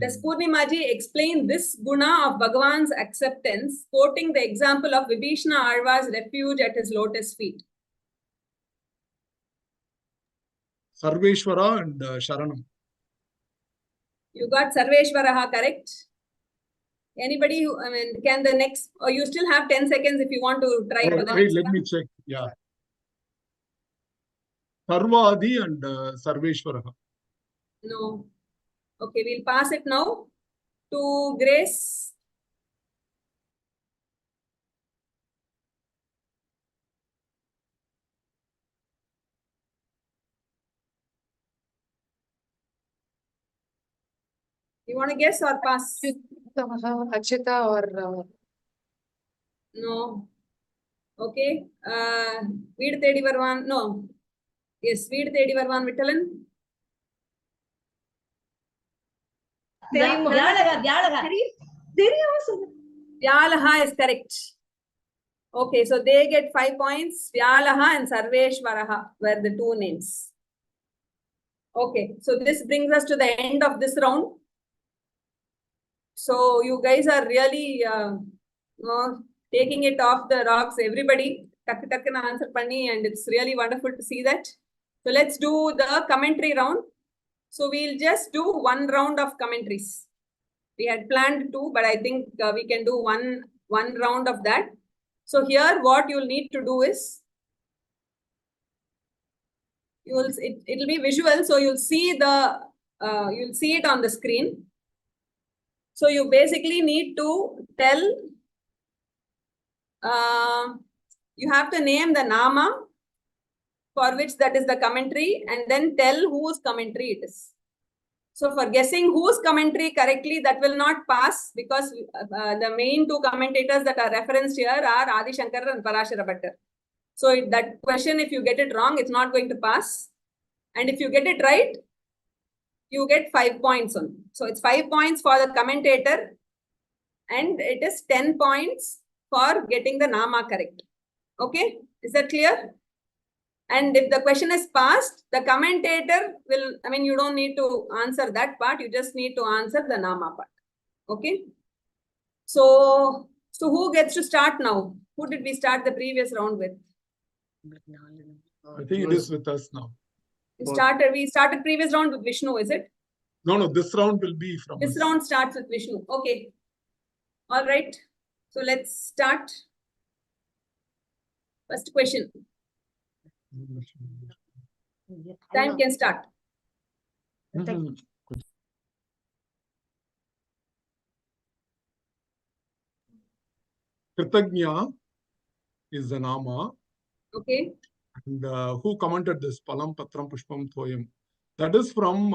does Poornimaji explain this guna of Bhagavan's acceptance, quoting the example of Vibhishana Alva's refuge at his lotus feet? Sarveshwara and Sharanam. You got Sarveshwaraha correct. Anybody who, can the next, or you still have 10 seconds if you want to try for the wait, next let one. me check. Yeah. Sarvadi and Sarveshwaraha. No. Okay, we'll pass it now to Grace. You want to guess or pass? Achita or No. Okay. Veed Tedi Varvan. No. Yes, Veed Tedi Varvan Vittalan. Vyalaha is correct. Okay, so they get 5 points. Vyalaha and Sarveshwaraha were the two names. Okay, so this brings us to the end of this round. So you guys are really taking it off the rocks. Everybody takkana answer panni, and it's really wonderful to see that. So let's do the commentary round. So we'll just do one round of commentaries. We had planned two, but I think we can do one round of that. So here, what you'll need to do is, it'll be visual, so you'll see it on the screen. So you basically need to tell, you have to name the nama for which that is the commentary, and then tell whose commentary it is. So for guessing whose commentary correctly, that will not pass, because the main two commentators that are referenced here are Adi Shankara and Parashara Bhattar. So that question, if you get it wrong, it's not going to pass. And if you get it right, you get 5 points on. So it's 5 points for the commentator, and it is 10 points for getting the nama correct. Okay, is that clear? And if the question is passed, the commentator will, you don't need to answer that part. You just need to answer the nama part. Okay. So who gets to start now? Who did we start the previous round with? I think it is with us now. We started previous round with Vishnu, is it? No, this round will be from This us. round starts with Vishnu. Okay. All right. So let's start. First question. Time can start. Kritagnya is the nama. Okay. And who commented this? Palam Patram Pushpam Thoyam. That is from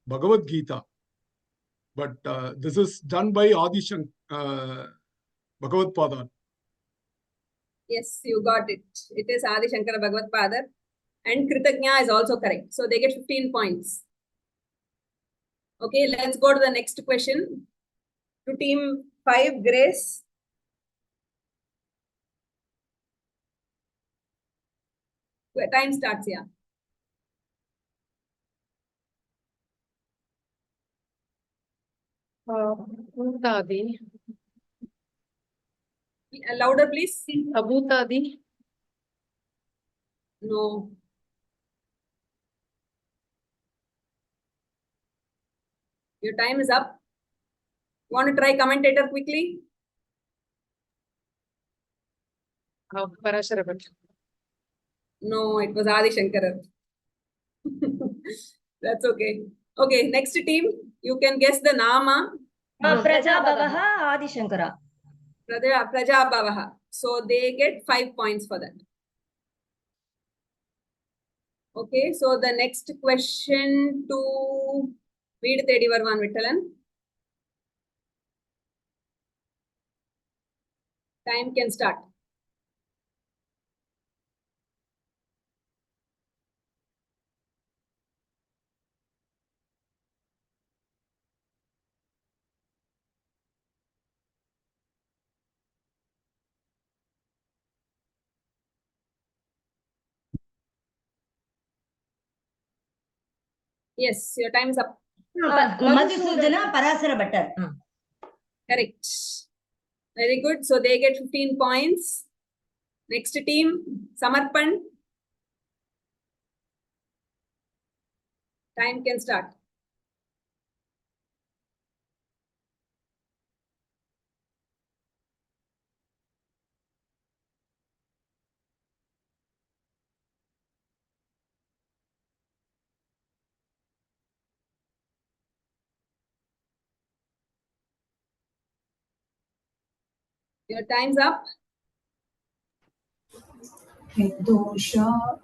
Bhagavad Gita. But this is done by Adi Shankara Bhagavad Padar. Yes, you got it. It is Adi Shankara Bhagavad Padar. And Kritagnya is also correct. So they get 15 points. Okay, let's go to the next question. To team 5, Grace. Time starts here. Abhutadi. Louder, please. Abhutadi. No. Your time is up. Want to try commentator quickly? Parashara Bhatt. No, it was Adi Shankara. That's okay. Okay, next team. You can guess the Nama. Prajabhavaha Adi Shankara. Prajabhavaha. So they get 5 points for that. Okay, so the next question to Veed Tedi Varvan Vittalan. Time can start. Yes, your time is up. Madhusudana Parasara Bhattar. Correct. Very good. So they get 15 points. Next team, Samarpan. Time can start. Your time's up. Dosha.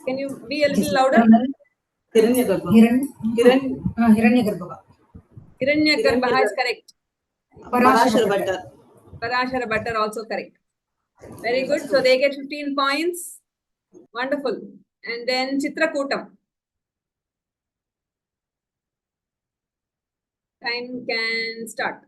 Can you be a little louder? Hiranyagarbha is correct. Parashara Bhattar. Parashara Bhattar also correct. Very good. So they get 15 points. Wonderful. And then Chitrakutam. Time can start.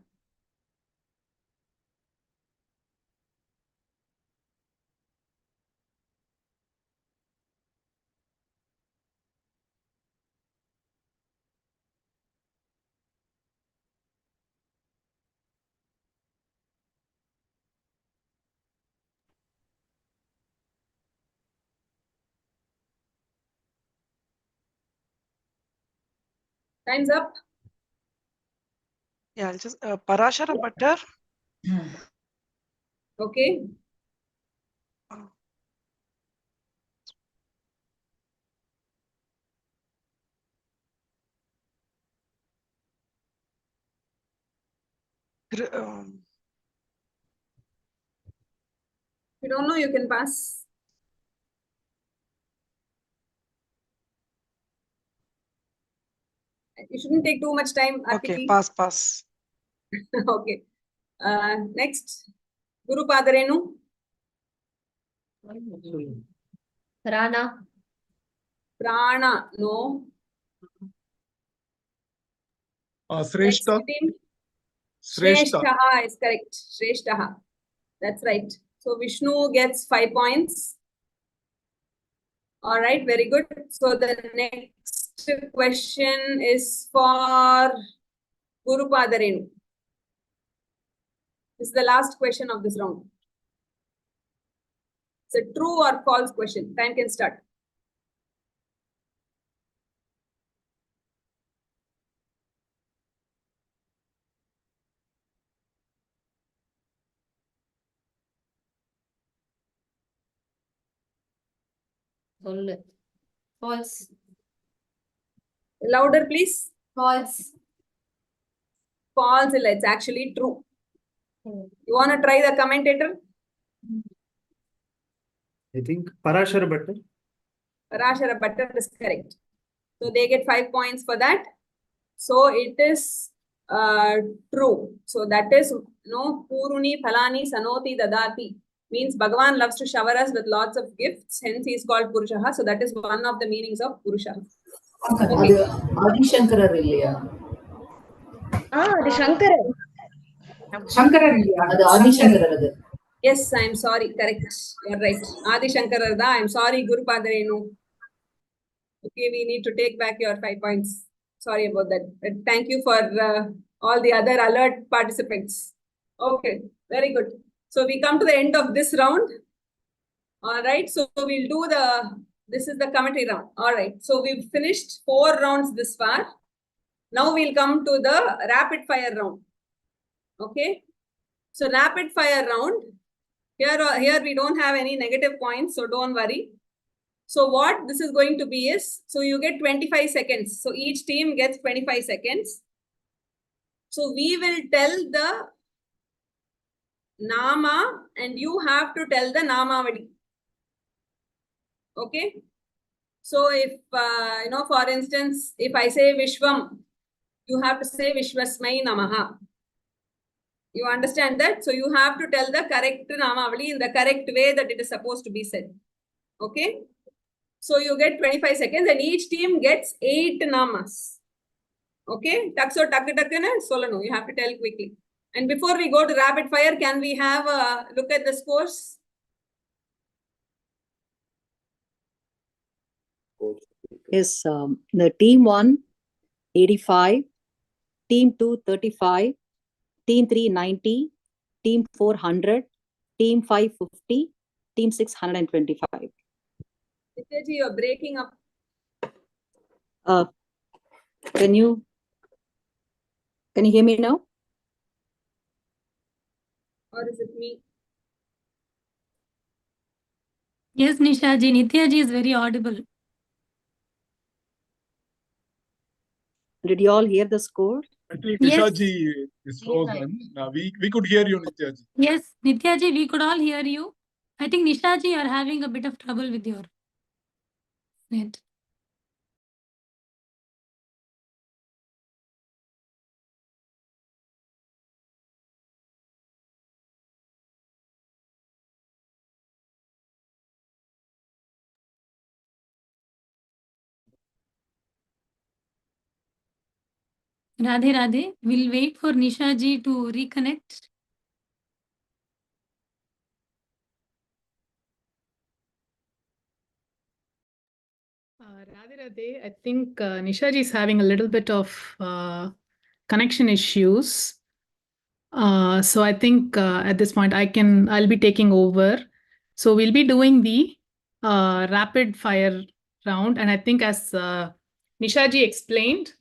Time's up. Yeah, I'll just Parashara Bhattar. Okay. Gr- If you don't know, you can pass. You shouldn't take too much time. Okay, pass. Okay. Next, Guru Padarenu. Prana. Prana, no. Shrestha. Next team. Shrestha. Shrestha is correct. Shrestha. That's right. So Vishnu gets 5 points. All right, very good. So the next question is for Guru Padarenu. This is the last question of this round. It's a true or false question. Time can start. False. Louder, please. False. False. It's actually true. You want to try the commentator? I think Parashara Bhattar. Parashara Bhattar is correct. So they get 5 points for that. So it is true. So that is no Puruni Phalani Sanoti Dadati. Means Bhagavan loves to shower us with lots of gifts. Hence he is called Purushaha. So that is one of the meanings of Purusha. அது ஆதிசங்கரர் இல்லையா? அது சங்கரர். சங்கரர் இல்லையா? அது ஆதிசங்கரர் அது. Yes, I'm sorry. Correct. You're right. Adi Shankarar da. I'm sorry, Guru Padarenu. Okay, we need to take back your 5 points. Sorry about that. But thank you for all the other alert participants. Okay, very good. So we come to the end of this round. All right. So we'll do this is the commentary round. All right. So we've finished 4 rounds this far. Now we'll come to the rapid fire round. Okay. So rapid fire round. Here we don't have any negative points, so don't worry. So what this is going to be is, so you get 25 seconds. So each team gets 25 seconds. So we will tell the Nama and you have to tell the Namavadi. Okay. So if, for instance, if I say Vishwam, you have to say Vishwasmai Namaha. You understand that? So you have to tell the correct Namavali in the correct way that it is supposed to be said. Okay. So you get 25 seconds and each team gets 8 namas. Okay. Takso takna solano. You have to tell quickly. And before we go to rapid fire, can we have a look at the scores? Yes, the team 1, 85, team 2, 35, team 3, 90, team 4, 100, team 5, 50, team 6, 125. Nityaji, you're breaking up. Can you hear me now? Or is it me? Yes, Nishaji. Nityaji is very audible. Did you all hear the score? Actually, Yes. Nishaji is frozen. We could hear you, Nityaji. Yes, Nityaji, we could all hear you. I think Nishaji, you are having a bit of trouble with your net. Radhe Radhe, we'll wait for Nishaji to reconnect. Radhe Radhe, I think Nishaji is having a little bit of connection issues. So I think at this point I'll be taking over. So we'll be doing the rapid fire round, and I think as Nishaji explained,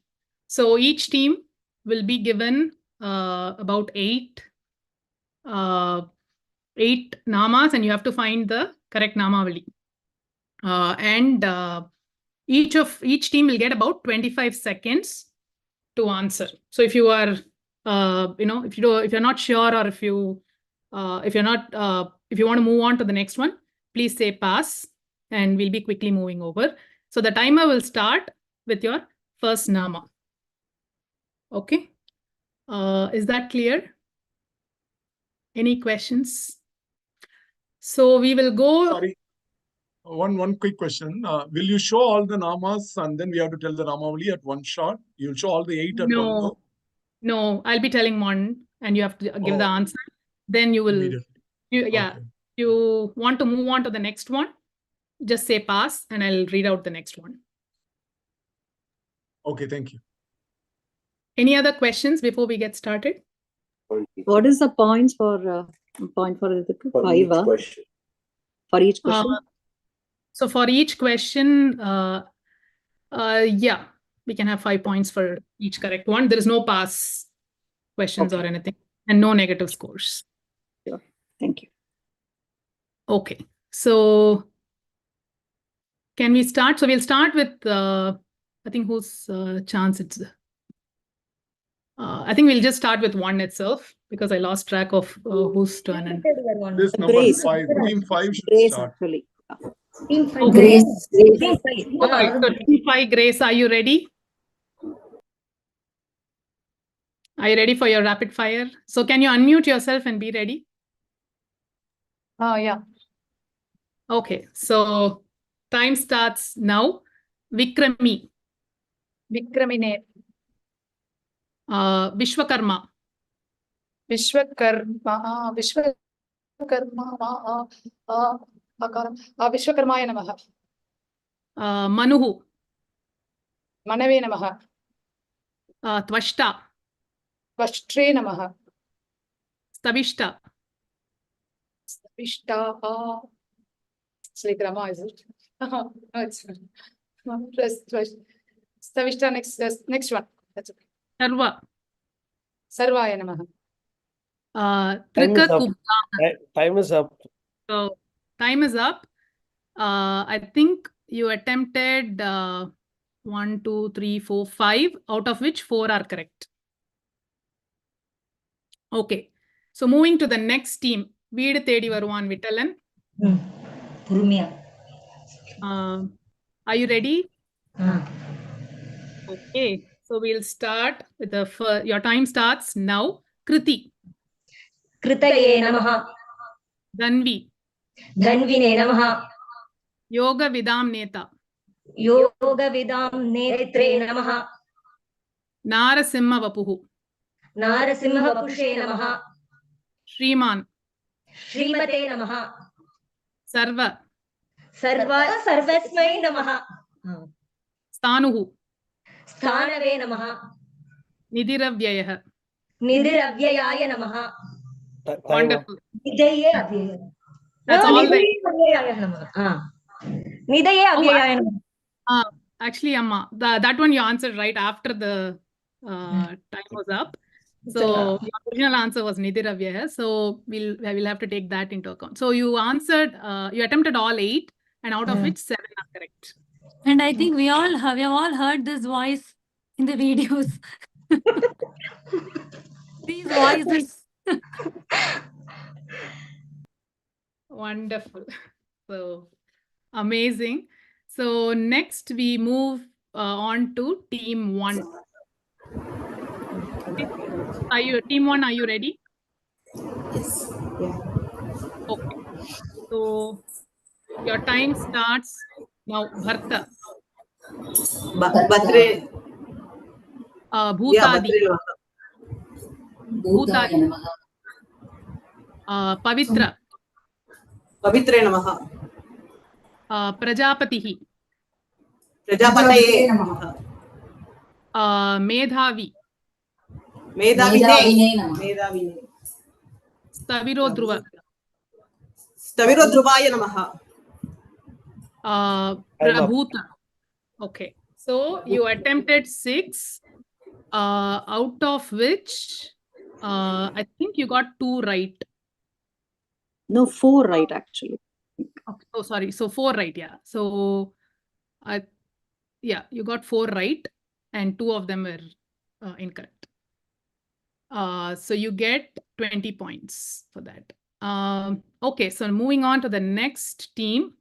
so each team will be given about 8 namas, and you have to find the correct namavali. And each team will get about 25 seconds to answer. So if you are, if you're not sure, or if you want to move on to the next one, please say pass, and we'll be quickly moving over. So the timer will start with your first nama. Okay. Is that clear? Any questions? So we will go. Sorry. One quick question. Will you show all the namas and then we have to tell the namavali at one shot? You'll show all the 8 at one go? No, I'll be telling one and you have to give the answer. Then you will, you want to move on to the next one, just say pass and I'll read out the next one. Okay, thank you. Any other questions before we get started? What is the points for the 5? Each question. For each question? So for each question, yeah, we can have 5 points for each correct one. There is no pass questions or anything, and no negative scores. Sure. Thank you. Okay, so can we start? So we'll start with, I think whose chance it's. I think we'll just start with one itself because I lost track of whose turn. And this number 5, team 5 should Grace, start. actually. Team 5. Okay. Grace. Okay, so team 5, Grace, are you ready? Are you ready for your rapid fire? So can you unmute yourself and be ready? Yeah. Okay, so time starts now. Vikrami. Vikramine. Vishwakarma. Vishwakarma. Vishwakarma. Vishwakarmaya Namaha. Manuhu. Manave Namaha. Tvashta. Tvashtre Namaha. Stavishta. Stavishta. It's like Rama, is it? No, it's Stavishta, next one. That's okay. Sarva. Sarvaya Namaha. Trika Kubla. Time is up. So time is up. I think you attempted 1, 2, 3, 4, 5, out of which 4 are correct. Okay. So moving to the next team. Veedu Thedi Varuvan Vittalan. Are you ready? Okay. So we'll start with the first. Your time starts now. Kriti. Kritaye Namaha. Dhanvi. Dhanvine Namaha. Yoga Vidam Neta. Yoga Vidam Netre Namaha. Narasimha Vapuhu. Narasimha Vapushe Namaha. Shriman. Shrimate Namaha. Sarva. Sarvasmai Namaha. Stanuhu. Sthanave Namaha. Nidiravyayah. Nidiravyayaya Namaha. Wonderful. Nidaye Avyayaya. That's all the. Nidaye Namaha. Nidaye Avyayaya Namaha. Actually, Amma, that one you answered right after the time was up. So your original answer was Nidiravyaya. So we'll have to take that into account. So you answered, you attempted all 8, and out of which 7 are correct. And I think we have all heard this voice in the videos. These voices. Wonderful. So amazing. So next we move on to team 1. Okay. Team 1, are you ready? Yes. Yeah. Okay. So your time starts now. Bharta. Bhadre. Bhutadi. Yeah, Bhutadi. Pavitra. Pavitre Namaha. Prajapatihi. Prajapataye Namaha. Medhavi. Medhavine Namaha. Staviro Dhruva. Staviro Dhruvaya Namaha. Prabhuta. Okay. So you attempted 6, out of which I think you got 2 right. No, 4 right actually. Okay. Oh, sorry. So 4 right, yeah. So yeah, you got 4 right, and 2 of them were incorrect. So you get 20 points for that. Okay, so moving on to the next team,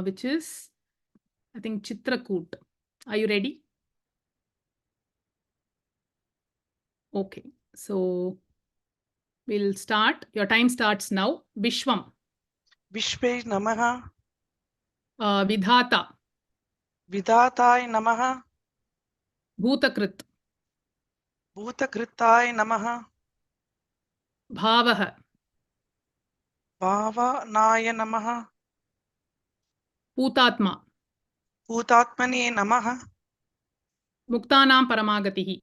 which is, I think, Chitrakoot. Are you ready? Okay, so we'll start. Your time starts now. Vishwam. Vishve Namaha. Vidhata. Vidhatai Namaha. Bhutakrit. Bhutakritai Namaha. Bhavaha. Bhavanaya Namaha. Bhutatma. Bhutatmane Namaha. Muktanam Paramagatihi.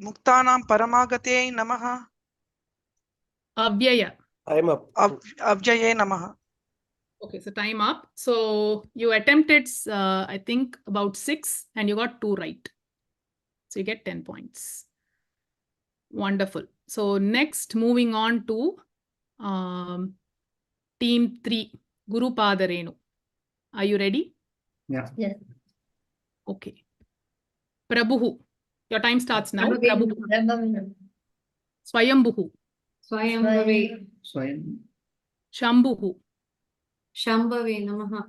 Muktanam Paramagate Namaha. Avyaya. Time up. Avjaye Namaha. Okay, so time up. So you attempted, I think, about 6, and you got 2 right. So you get 10 points. Wonderful. So next, moving on to team 3, Guru Padarenu. Are you ready? Yeah. Yes. Okay. Prabhu. Your time starts now. Prabhu. Swayambhu. Swayambhave. Shambhu. Shambhave Namaha.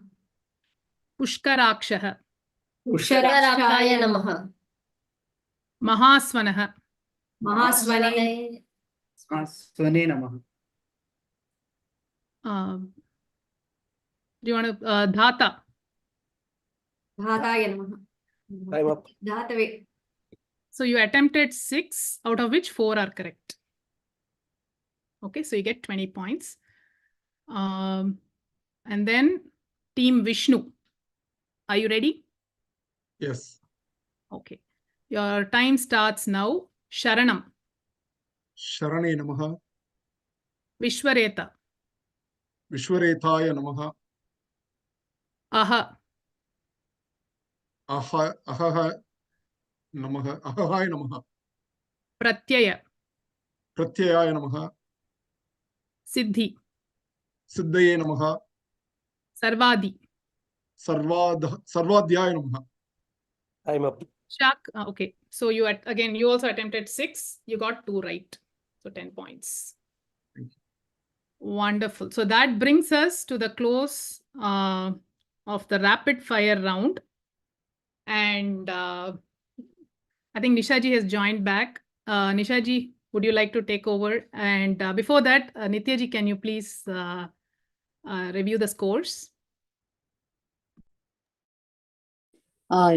Pushkarakshaha. Usharakshaye Namaha. Mahaswanaha. Mahaswane. Swane Namaha. Do you want to Dhata? Dhataye Namaha. Time up. So you attempted 6, out of which 4 are correct. Okay, so you get 20 points. And then Team Vishnu. Are you ready? Yes. Okay. Your time starts now. Sharanam. Sharane Namaha. Vishwareta. Vishwarethaya Namaha. Aha. Ahaha Namaha. Ahahaya Namaha. Pratyaya. Pratyaya Namaha. Siddhi. Siddhaye Namaha. Sarvadi. Sarvadhyaya Namaha. Time up. Shak. Okay. So you again, you also attempted 6. You got 2 right. So 10 points. Thank you. Wonderful. So that brings us to the close of the rapid fire round. And I think Nishaji has joined back. Nishaji, would you like to take over? And before that, Nityaji, can you please review the scores?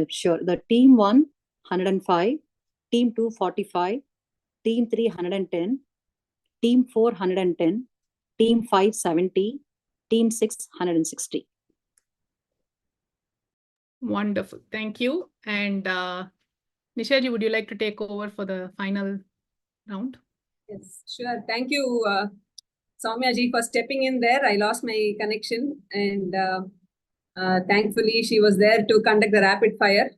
Sure. The team 1, 105, team 2, 45, team 3, 110, team 4, 110, team 5, 70, team 6, 160. Wonderful. Thank you. And Nishaji, would you like to take over for the final round? Yes, sure. Thank you, Soumya-ji, for stepping in there. I lost my connection, and thankfully she was there to conduct the rapid fire.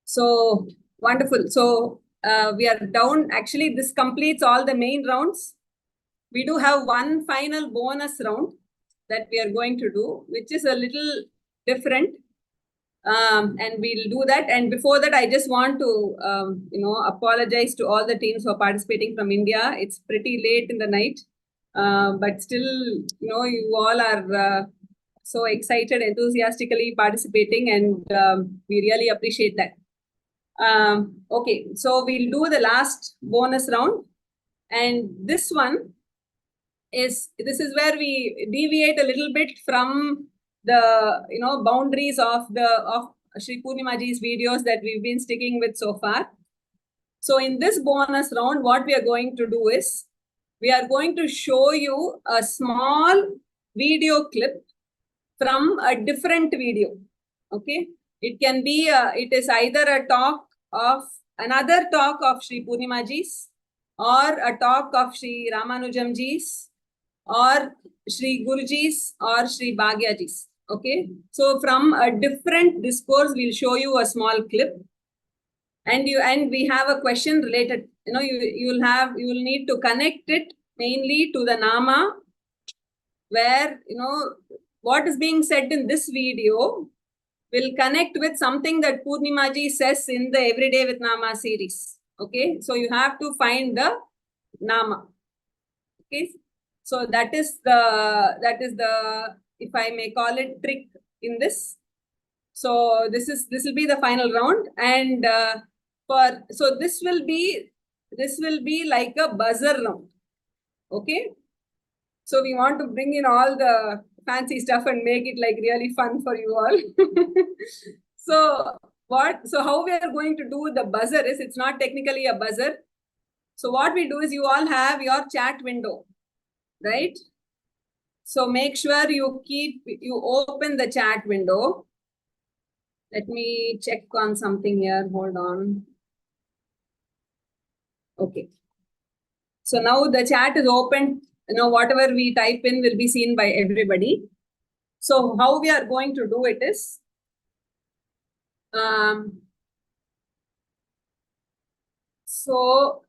So wonderful. So we are down. Actually, this completes all the main rounds. We do have one final bonus round that we are going to do, which is a little different. And we'll do that. And before that, I just want to, apologize to all the teams who are participating from India. It's pretty late in the night, but still, you all are so excited, enthusiastically participating, and we really appreciate that. Okay, so we'll do the last bonus round, and this one is where we deviate a little bit from the boundaries of Sri Poornimaji's videos that we've been sticking with so far. So in this bonus round, what we are going to do is we are going to show you a small video clip from a different video. Okay, it can be it is either a talk of another talk of Sri Poornimaji's, or a talk of Sri Ramanujamji's, or Sri Guruji's, or Sri Bhagyaji's. Okay, so from a different discourse, we'll show you a small clip, and we have a question related. You will need to connect it mainly to the nama, where what is being said in this video will connect with something that Poornimaji says in the Everyday with Nama series. Okay, so you have to find the nama. Okay, so that is the, if I may call it, trick in this. So this will be the final round, and so this will be like a buzzer round. Okay, so we want to bring in all the fancy stuff and make it like really fun for you all. So how we are going to do the buzzer is, it's not technically a buzzer. So what we do is, you all have your chat window, right? So make sure you open the chat window. Let me check on something here. Hold on. Okay. So now the chat is open. Whatever we type in will be seen by everybody. So how we are going to do it is, so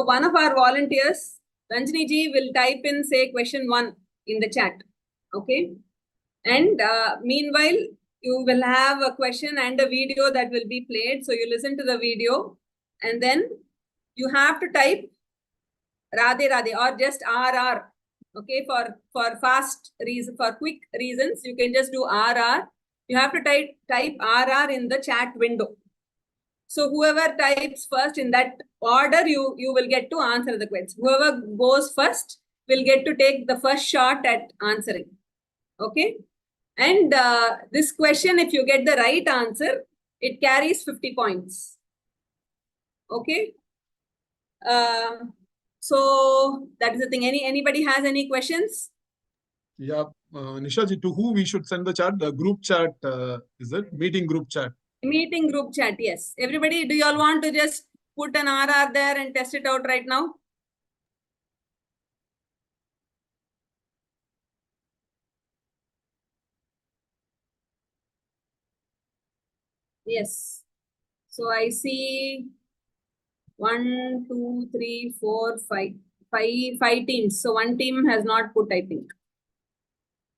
one of our volunteers, Ranjini ji, will type in, say, question 1 in the chat. Okay. And meanwhile, you will have a question and a video that will be played. So you listen to the video, and then you have to type Radhe Radhe or just RR. Okay, for quick reasons, you can just do RR. You have to type RR in the chat window. So whoever types first in that order, you will get to answer the question. Whoever goes first will get to take the first shot at answering. Okay, and this question, if you get the right answer, it carries 50 points. Okay. So that is the thing. Anybody has any questions? Yeah, Nishaji, to who we should send the chat? The group chat, is it? Meeting group chat. Meeting group chat, yes. Everybody, do you all want to just put an RR there and test it out right now? Yes. So I see 1, 2, 3, 4, 5. Five teams. So one team has not put, I think.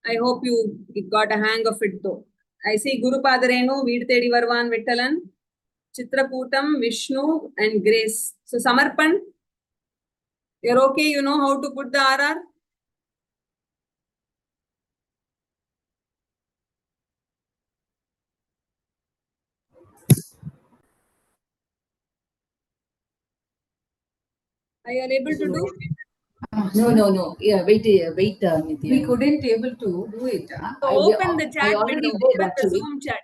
I hope you got a hang of it though. I see Guru Padarenu, Veed Tedi Varvan Vittalan, Chitrakutam, Vishnu, and Grace. So Samarpan, you're okay, you know how to put the RR? Are you able to do? No. Yeah, wait, Nithya. We couldn't able to do it. So open the chat when you open the actually. Zoom chat.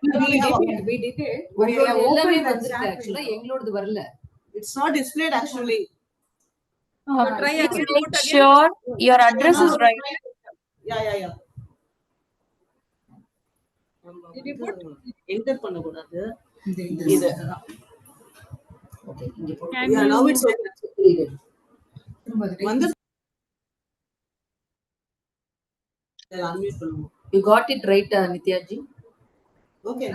We did it. We have opened the chat Actually, எங்களோடது வரல. It's not displayed actually. So try again. Make Put again. sure your address is right. Yeah. Did you put? Enter பண்ணக்கூடாது. இது. Okay. Yeah, now it's okay. Unmute பண்ணுங்க. You got it right, Nithya ji? Okay.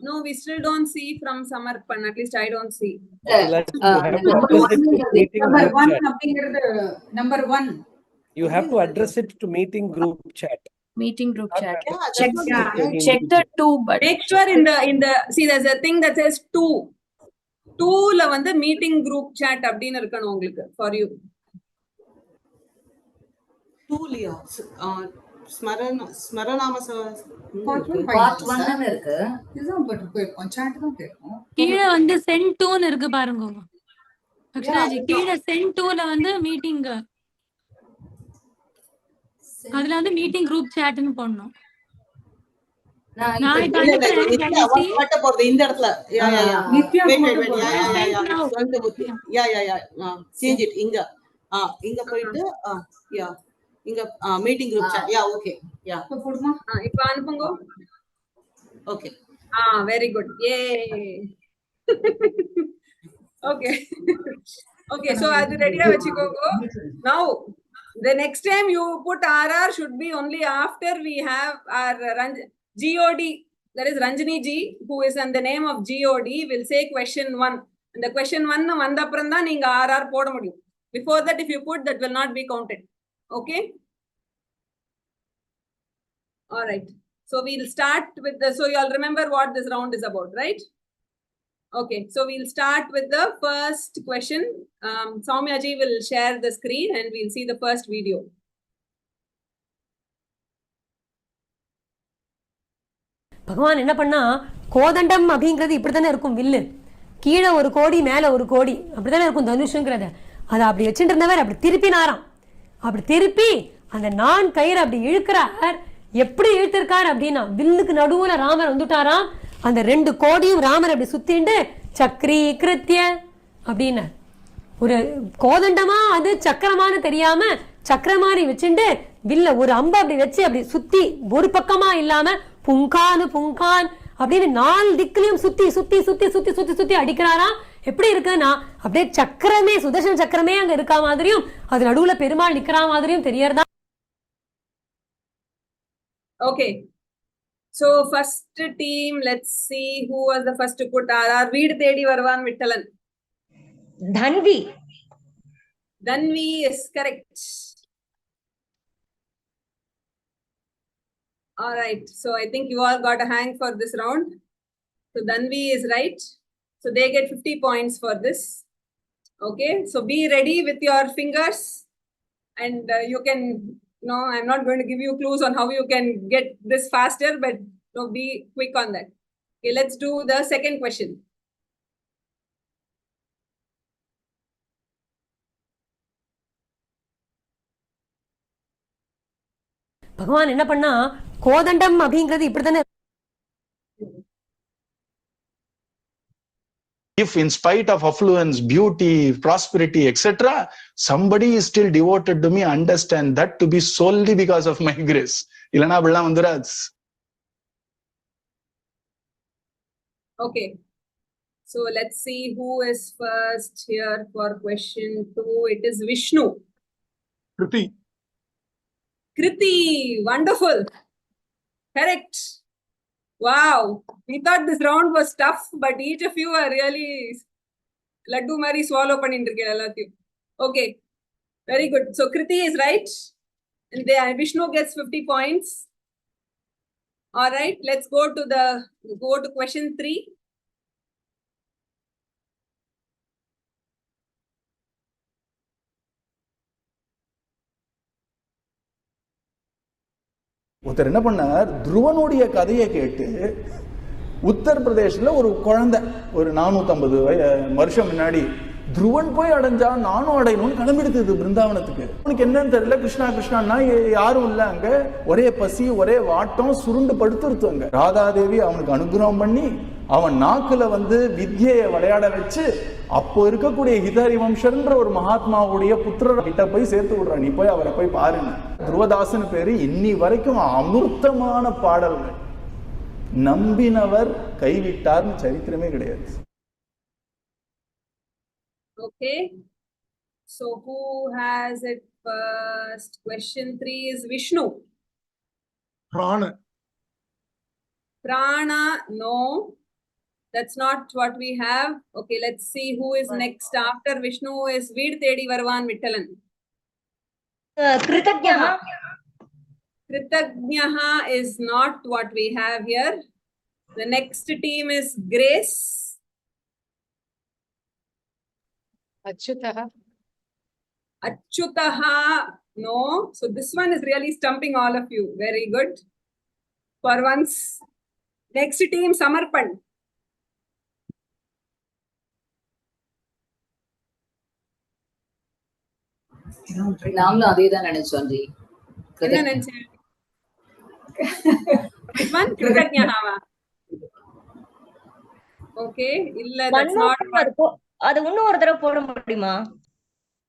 No, we still don't see from Samarpan. At least I don't see. Number one. You have to address it to meeting group chat. Meeting group chat. Check the two, but Make sure in the see there's a thing that says two. Two-la வந்து meeting group chat அப்படின்னு இருக்கணும் உங்களுக்கு for you. Two-liya. Smaranama Part 1 இருக்கு. இதுதான் but போயிருக்கும். chat தான் போயிருக்கும். கீழ வந்து send to ன்னு இருக்கு பாருங்க. அக்ஷராஜி கீழ send to-ல வந்து மீட்டிங் அதுல வந்து மீட்டிங் குரூப் chatன்னு போடணும். நான் இப்ப போறது இந்த இடத்துல நித்யா change it இங்க போயிட்டு இங்க மீட்டிங் குரூப் chat okay போடுமா இப்ப அனுப்புங்க. okay very good, yay. Okay, so அது ரெடியா வெச்சுக்கோங்க. Now the next time you put RR should be only after we have our GOD, that is Ranjini ji, who is in the name of GOD, will say question 1. And the question 1 வந்த அப்புறம் தான் நீங்க RR போட முடியும். Before that, if you put, that will not be counted. Okay? All right. So we'll start with the, so you all remember what this round is about, right? Okay, so we'll start with the first question. Swamiji will share the screen and we'll see the first video. பகவான் என்ன பண்ணா, கோதண்டம் அப்படிங்கிறது இப்படித்தானே இருக்கும், வில்லு கீழே ஒரு கோடி மேல ஒரு கோடி அப்படித்தானே இருக்கும் தனுஷுங்கிறத. அதை அப்படி வச்சுட்டு இருந்தவர் அப்படி திருப்பினாராம். அப்படி திருப்பி அந்த நான் கயிறு அப்படி இழுக்கிறார். எப்படி இழுத்திருக்கார் அப்படின்னா, வில்லுக்கு நடுவுல ராமர் வந்துட்டாராம். அந்த 2 கோடியும் ராமர் அப்படி சுத்திண்டு சக்ரி கிருத்திய அப்படின்னு ஒரு கோதண்டமா அது சக்கரமானு தெரியாம சக்கரமாரி வச்சுட்டு வில்ல ஒரு அம்பு அப்படி வச்சு அப்படி சுத்தி ஒரு பக்கமா இல்லாம புங்கானு புங்கான் அப்படின்னு 4 திக்குலயும் சுத்தி சுத்தி சுத்தி சுத்தி சுத்தி சுத்தி அடிக்கிறாராம். எப்படி இருக்குன்னா அப்படியே சக்கரமே சுதர்சன சக்கரமே அங்க இருக்கா மாதிரியும் அது நடுவுல பெருமாள் நிக்கிற மாதிரியும் தெரியறதா. Okay, so first team, let's see who was the first to put RR. Veed Tedi Varvan Vittalan. Dhanvi is correct. All right, so I think you all got a hang for this round. So Dhanvi is right. So they get 50 points for this. Okay, so be ready with your fingers and you can, no, I'm not going to give you clues on how you can get this faster, but no, be quick on that. Okay, let's do the second question. பகவான் என்ன பண்ணா, கோதண்டம் அப்படிங்கிறது இப்படித்தானே If in spite of affluence, beauty, prosperity, etc., somebody is still devoted to me, understand that to be solely because of my grace. Ilana abella vandurad. Okay. So let's see who is first here for question 2. It is Vishnu. Kriti. Kriti, wonderful. Correct. Wow. We thought this round was tough, but each of you are really laddu mari swallow pannindrukeen ellathiyum. Okay. Very good. So Kriti is right. And there Vishnu gets 50 points. All right. Let's go to question 3. ஒருத்தர் என்ன பண்ணார், துருவனுடைய கதையை கேட்டு உத்தரப்பிரதேசில் ஒரு குழந்தை ஒரு 450 வருஷம் முன்னாடி துருவன் போய் அடைஞ்சா நானும் அடையணும்னு கிளம்பிடுது பிருந்தாவனத்துக்கு. அவனுக்கு என்னன்னு தெரியல, கிருஷ்ணா கிருஷ்ணான்னா யாரும் இல்லை, அங்க ஒரே பசி ஒரே வாட்டம், சுருண்டு படுத்துருத்தாங்க. ராதாதேவி அவனுக்கு அனுகிரகம் பண்ணி அவன் நாக்குல வித்யை விளையாட வச்சு அப்போ இருக்கக்கூடிய ஹிதரி வம்சன்ற ஒரு மகாத்மாவுடைய புத்திரர் கிட்ட போய் சேர்த்து விடுறான். நீ போய் அவரை போய் பாருங்க. துருவதாசன் பேரு இன்னி வரைக்கும் அமிர்தமான பாடல்கள். நம்பினவர் கைவிட்டார்னு சரித்திரமே கிடையாது. Okay. So who has it first? Question 3 is Vishnu. Prana. Prana, no. That's not what we have. Okay, let's see who is next after Vishnu is Veed Tedi Varvan Vittalan. Kritagnaha. Kritagnaha is not what we have here. The next team is Grace. Achyutaha. Achyutaha, no. So this one is really stumping all of you. Very good. For once. Next team, Samarpan. நாமளும் அதே தான் நினைச்சோம் G. என்ன நினைச்சேன்? Which one? Kritagnaha. Okay, illa that's not. அது இன்னும் ஒரு தடவை போட முடியுமா?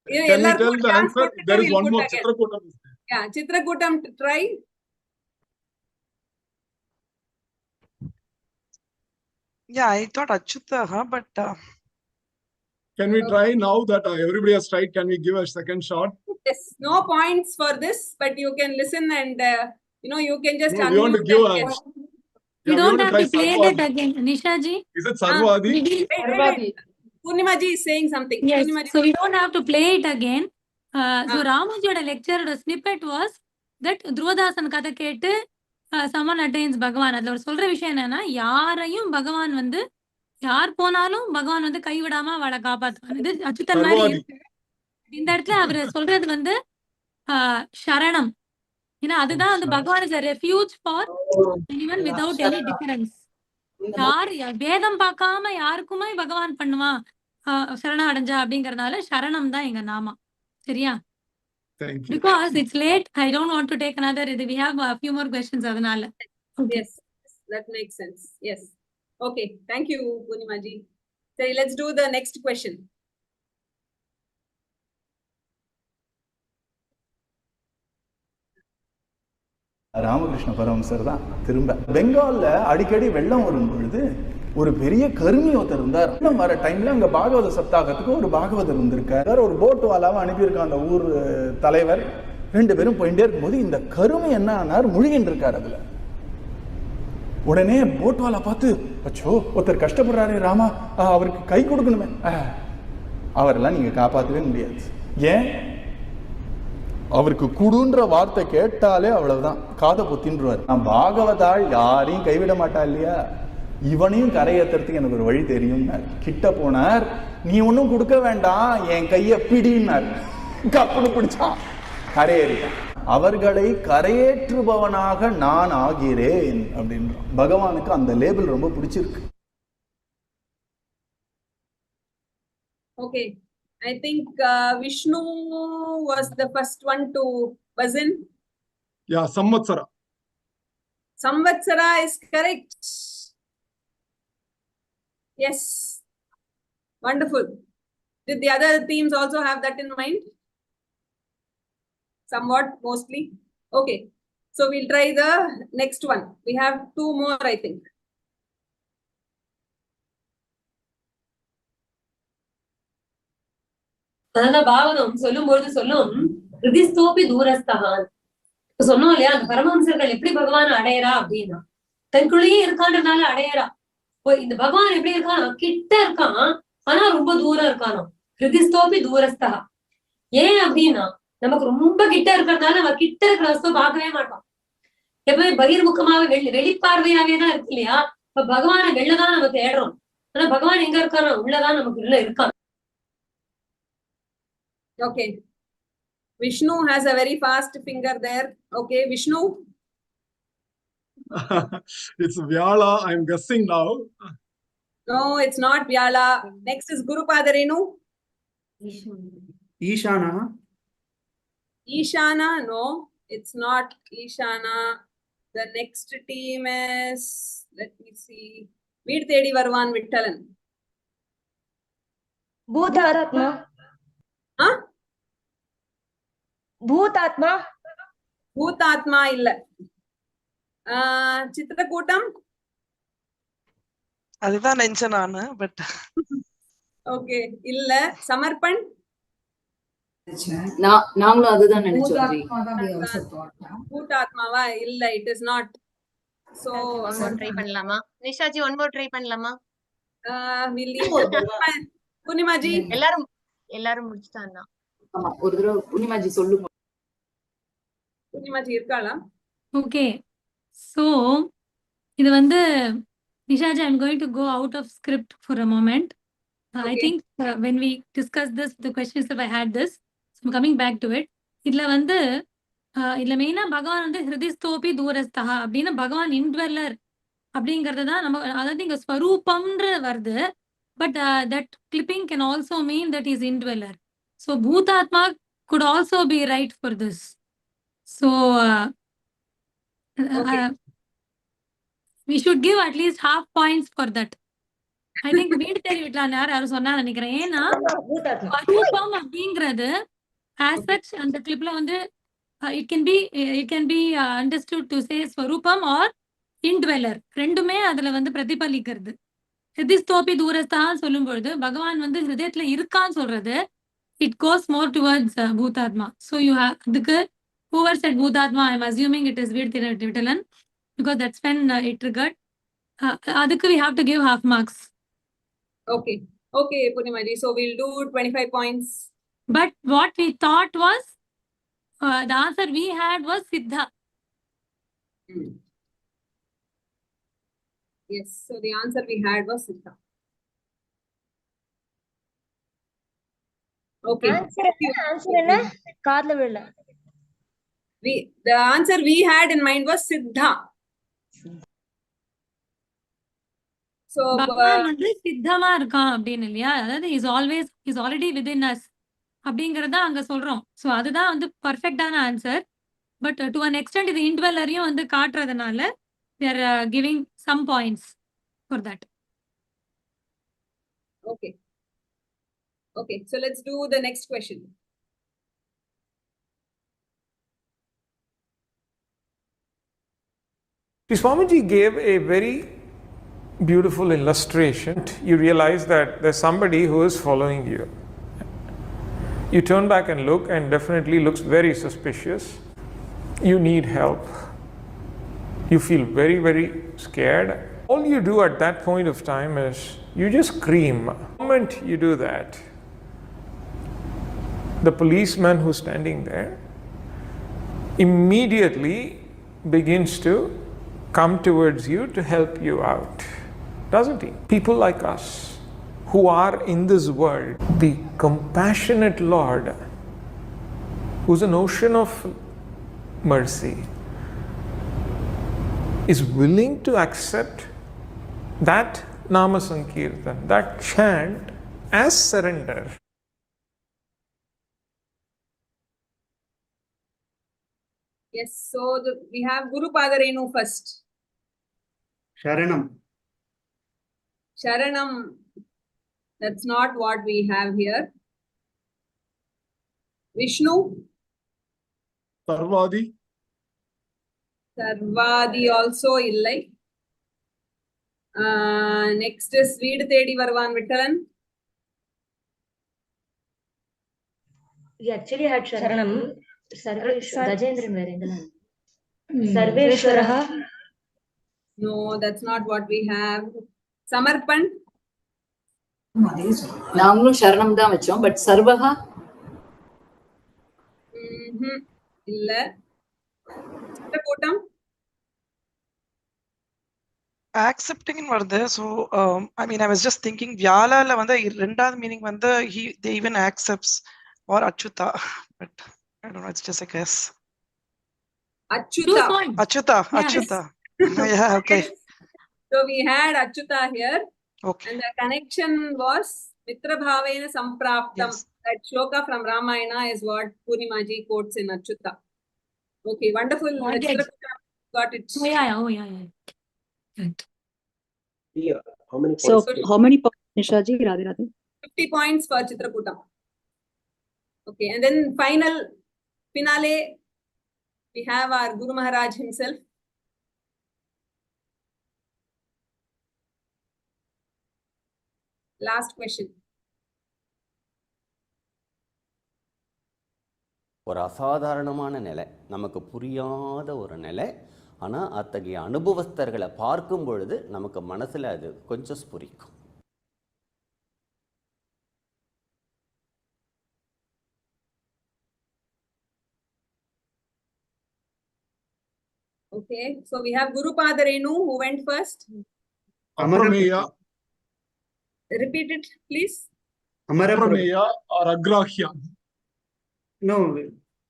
Can we tell the answer? There is one more. Chitrakutam. Yeah, Chitrakutam, try. Yeah, I thought Achyutaha, but can we try now that everybody has tried? Can we give a second shot? Yes, no points for this, but you can listen and you can just. No, we want to give a. You don't have to play that again, Nisha ji. Is it Sarvadi? Wait. Poornimaji is saying something. Yes, Poornimaji. so we don't have to play it again. So Ramajiyoda lecture snippet was that Dhruvadasan katha kettu someone attains Bhagavan. அதுல ஒரு சொல்ற விஷயம் என்னன்னா, யாரையும் பகவான் யார் போனாலும் பகவான் கை விடாம அவளை காப்பாத்துவான். இது அச்சுத்தன் மாதிரி இருக்கு. இந்த இடத்துல அவரு சொல்றது சரணம். ஏன்னா அதுதான் பகவான் is a refuge for anyone without any difference. யார் வேதம் பார்க்காம யாருக்குமே பகவான் பண்ணுவான் சரணம் அடைஞ்சா அப்படிங்கறதுனால சரணம் தான் எங்க நாமா. சரியா? Thank you. Because it's late, I don't want to take another. We have a few more questions அதனால. Yes, that makes sense. Yes. Okay, thank you, Poornimaji. So let's do the next question. Ramakrishna பரமஹம்சர் தான் திரும்ப பெங்கால்ல அடிக்கடி வெள்ளம் வரும் பொழுது ஒரு பெரிய கருமி ஒருத்தர் இருந்தார். வர டைம்ல அங்க பாகவத சப்தாகத்துக்கு ஒரு பாகவதர் வந்திருக்காரு. ஒரு போட் வாலாவை அனுப்பியிருக்காங்க அந்த ஊர் தலைவர். 2 பேரும் போயிட்டே இருக்கும்போது இந்த கருமி என்ன ஆனார், முழுகின்னு இருக்காரு. அதுல உடனே போட் வாலா பார்த்து, அச்சோ ஒருத்தர் கஷ்டப்படுறாரு ராமா, அவருக்கு கை கொடுக்கணுமே. அவரெல்லாம் நீங்க காப்பாற்றவே முடியாது. ஏன்? அவருக்கு குடுன்ற வார்த்தை கேட்டாலே அவ்வளவுதான், காதை பொத்தின்றார். நான் பாகவதாள் யாரையும் கைவிட மாட்டா இல்லையா, இவனையும் கரையேற்றுறதுக்கு எனக்கு ஒரு வழி தெரியும். கிட்ட போனார், நீ ஒன்றும் கொடுக்க வேண்டாம், என் கையை பிடினார். கப்புனு பிடிச்சான், கரையேறிட்டான். அவர்களை கரையேற்றுபவனாக நான் ஆகிறேன் அப்படின்றான். பகவானுக்கு அந்த லேபிள் ரொம்ப பிடிச்சிருக்கு. Okay. I think Vishnu was the first one to buzz in. Yeah, Samvatsara. Samvatsara is correct. Yes. Wonderful. Did the other teams also have that in mind? Somewhat, mostly. Okay. So we'll try the next one. We have two more, I think. அதான் பாவனம் சொல்லும்போது சொல்லும் ஹிருதிஸ்தோபி தூரஸ்தகான். சொன்னோம் இல்லையா, அந்த பரமஹம்சர்கள் எப்படி பகவான் அடையறா அப்படின்னா தனக்குள்ளேயே இருக்கான்றதுனால அடையறா. இந்த பகவான் எப்படி இருக்கான், கிட்ட இருக்கான், ஆனா ரொம்ப தூரம் இருக்கானோ. ஹிருதிஸ்தோபி தூரஸ்தகா. ஏன் அப்படின்னா நமக்கு ரொம்ப கிட்ட இருக்கிறதுனால நம்ம கிட்ட இருக்கிற வஸ்துவை பார்க்கவே மாட்டோம். எப்பவுமே பகிர்முகமாக வெளிப்பார்வையாவே தான் இருக்கு இல்லையா. இப்ப பகவான வெளிலதான் நம்ம தேடுறோம், ஆனா பகவான் எங்க இருக்கானோ உள்ளதான் நமக்கு உள்ள இருக்கான். Okay. Vishnu has a very fast finger there. Okay, Vishnu. It's Vyala, I'm guessing now. No, it's not Vyala. Next is Guru Padarenu. Ishana. Ishana, no, it's not Ishana. The next team is, let me see, Veed Tedi Varvan Vittalan. Bhutatma. Huh? Bhutatma. Bhutatma illa. Chitrakutam. அதுதான் நினைச்சேன் நானு, but Okay, illa. Samarpan. நாங்களும் அதுதான் நினைச்சோம். Bhutatmava illa, it is not. So one more try பண்ணலாமா? நிஷாஜி one more try பண்ணலாமா? we'll leave Poornimaji. எல்லாரும் முடிச்சிட்டாங்க. ஆமா, ஒரு தடவை பூர்ணிமாஜி சொல்லுங்க. Poornimaji இருக்கala. Okay, so இது வந்து Nishaji, I'm going to go out of script for a moment. I think when we discussed this, the question itself, I had this. So I'm coming back to it. இதுல வந்து இதுல மெயினா பகவான் வந்து ஹிருதிஸ்தோபி தூரஸ்தகா அப்படின்னு பகவான் இன்ட்வெல்லர் அப்படிங்கிறது தான் நம்ம, அதாவது இங்க ஸ்வரூபம்ன்ற வருது. But that clipping can also mean that is indweller. So பூதாத்மா could also be right for this. So we should give at least half points for that. I think வீடு தேடி விட்டலாம் யாரும் சொன்னா நினைக்கிறேன். ஏன்னா ஸ்வரூபம் அப்படிங்கிறது as such அந்த கிளிப்ல வந்து it can be understood to say ஸ்வரூபம் or indweller, ரெண்டுமே அதுல வந்து பிரதிபலிக்கிறது. ஹிருதிஸ்தோபி தூரஸ்தான் சொல்லும் பொழுது பகவான் வந்து ஹிருதயத்துல இருக்கான்னு சொல்றது, it goes more towards bhutatma. So you have அதுக்கு whoever said bhutatma, I'm assuming it is வீடு தேடி Vittalan, because that's when it triggered. அதுக்கு we have to give half marks. Okay, Poornimaji. So we'll do 25 points. But what we thought was, the answer we had was Siddha. Yes, so the answer we had was Siddha. Okay. Answer என்ன? காதுல விழல. The answer we had in mind was Siddha. So பகவான் வந்து சித்தமா இருக்கான் அப்படின்னு இல்லையா, அதாவது is already within us அப்படிங்கறத அங்க சொல்றோம். சோ அதுதான் வந்து பர்ஃபெக்டான answer. But to an extent இது இன்ட்வெல்லரையும் வந்து காட்டுறதுனால we are giving some points for that. Okay, so let's do the next question. Swamiji gave a very beautiful illustration. You realize that there's somebody who is following you. You turn back and look, and definitely looks very suspicious. You need help. You feel very, very scared. All you do at that point of time is you just scream. The moment you do that, the policeman who's standing there immediately begins to come towards you to help you out, doesn't he? People like us who are in this world, the compassionate Lord, who's an ocean of mercy, is willing to accept that Nama Sankirtan, that chant, as surrender. Yes, so we have Guru Padarenu first. Sharanam. Sharanam. That's not what we have here. Vishnu? Sarvadi? Sarvadi also illai. Next is Veedu Thedi Varuvan Vittalan. We actually had Sharanam. Gajendran Verendalan. Sarveshwaraha. No, that's not what we have. Samarpan? நாங்களும் சரணம் தான் வச்சோம் but சர்வகா இல்ல. சித்திரக்கூட்டம்? accepting in வருது. So I mean I was just thinking வியாலால வந்து ரெண்டாவது meaning வந்து they even accepts or achyuta, but I don't know, it's just a guess. Achyuta. Achyuta. Yeah, okay. So we had Achyuta here. Okay. And the connection was Mitra Bhavena Sampraptam. Yes. That shloka from Ramayana is what Poornimaji quotes in Achyuta. Okay, wonderful. Got it. Oh yeah. Yeah. How many So points? how many points, Nishaji? Radhe Radhe. 50 points for Chitrakutam. Okay, and then finale, we have our Guru Maharaj himself. Last question. ஒரு அசாதாரணமான நிலை, நமக்கு புரியாத ஒரு நிலை. ஆனால் அத்தகைய அனுபவஸ்தர்களை பார்க்கும் பொழுது நமக்கு மனசில் அது கொஞ்சம் ஸ்புரிக்கும். Okay, so we have Guru Padarenu who went first. Aprameya. Repeat it, please. Aprameya or Agrahya? No.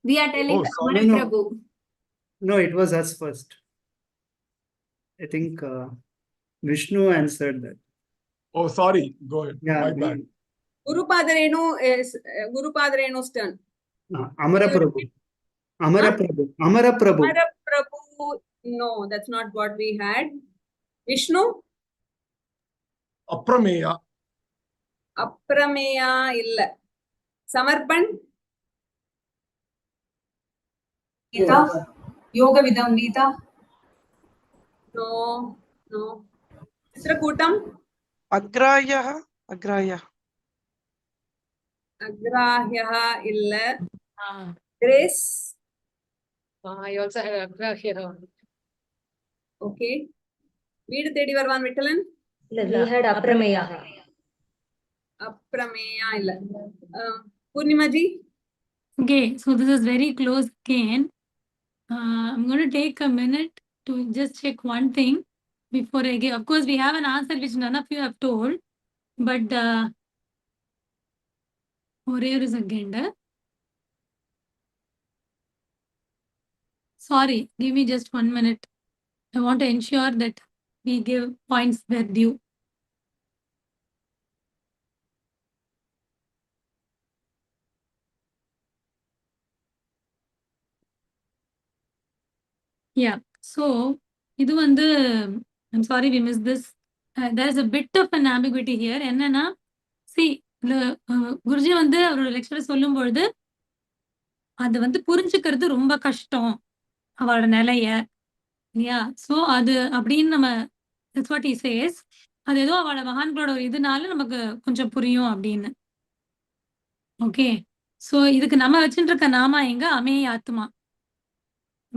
We are telling sorry. Prabhu. No, it was us first. I think Vishnu answered that. Oh, sorry. Go ahead. Yeah, My bad. Guru Padarenu is Guru Padarenu's turn. Amara Prabhu. Amara Prabhu. Amara Prabhu. Amara Prabhu. No, that's not what we had. Vishnu? Aprameya. Aprameya illa. Samarpan? Gita. Yoga Vidam Gita. No. Chitrakutam? Agrahya. Agrahya illa. Grace? I also had Agra here. Okay. Veedu Thedi Varuvan Vittalan? We had Aprameya. Aprameya illa. Poornimaji? Okay, so this is very close again. I'm going to take a minute to just check one thing before I give. Of course, we have an answer which none of you have told, but where is again? Sorry, give me just 1 minute. I want to ensure that we give points where due. Yeah, so இது வந்து I'm sorry we missed this. There is a bit of an ambiguity here. என்னன்னா see Guruji வந்து அவரோட lecture சொல்லும் பொழுது அது வந்து புரிஞ்சுக்கிறது ரொம்ப கஷ்டம் அவளோட நிலைய இல்லையா. ஸோ அது அப்படின்னு நம்ம that's what he says. அது ஏதோ அவளோட மகான்களோட ஒரு இதனால நமக்கு கொஞ்சம் புரியும் அப்படின்னு. ஓகே, ஸோ இதுக்கு நம்ம வச்சுட்டு இருக்க நாமா எங்க அமேய ஆத்மா.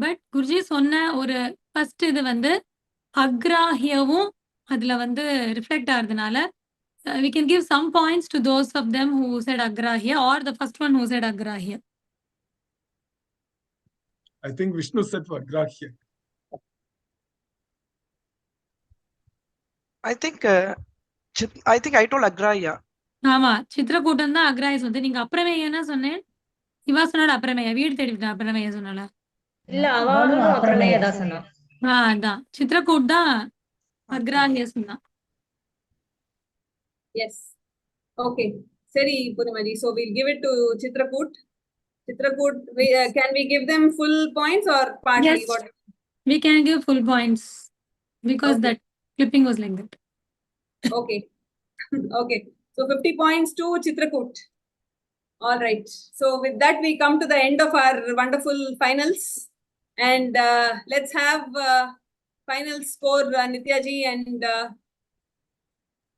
பட் குருஜி சொன்ன ஒரு ஃபர்ஸ்ட் இது வந்து அக்ராஹியவும் அதுல வந்து reflect ஆகுறதுனால we can give some points to those of them who said agrahya or the first one who said agrahya. I think Vishnu said for Agrahya. I think I told Agrahya. ஆமா, சித்திரக்கூட்டம் தான் அக்ராஹிய சொன்னது. நீங்க அப்புறமேயன்னா சொன்னேன். இவா சொன்னால அப்புறமேயா, வீடு தேடி அப்புறமேயா சொன்னால. இல்ல அவளும் அப்புறமேயா தான் சொன்னா. அதான் சித்திரக்கூட் தான் அக்ராஹிய சொன்னா. Yes. Okay. Seri Poornimaji. So we'll give it to Chitrakoot. Chitrakoot, can we give them full points or partly? Yes, we can give full points because that clipping was like that. Okay. Okay. So 50 points to Chitrakoot. All right. So with that, we come to the end of our wonderful finals. And let's have final score, Nitya ji, and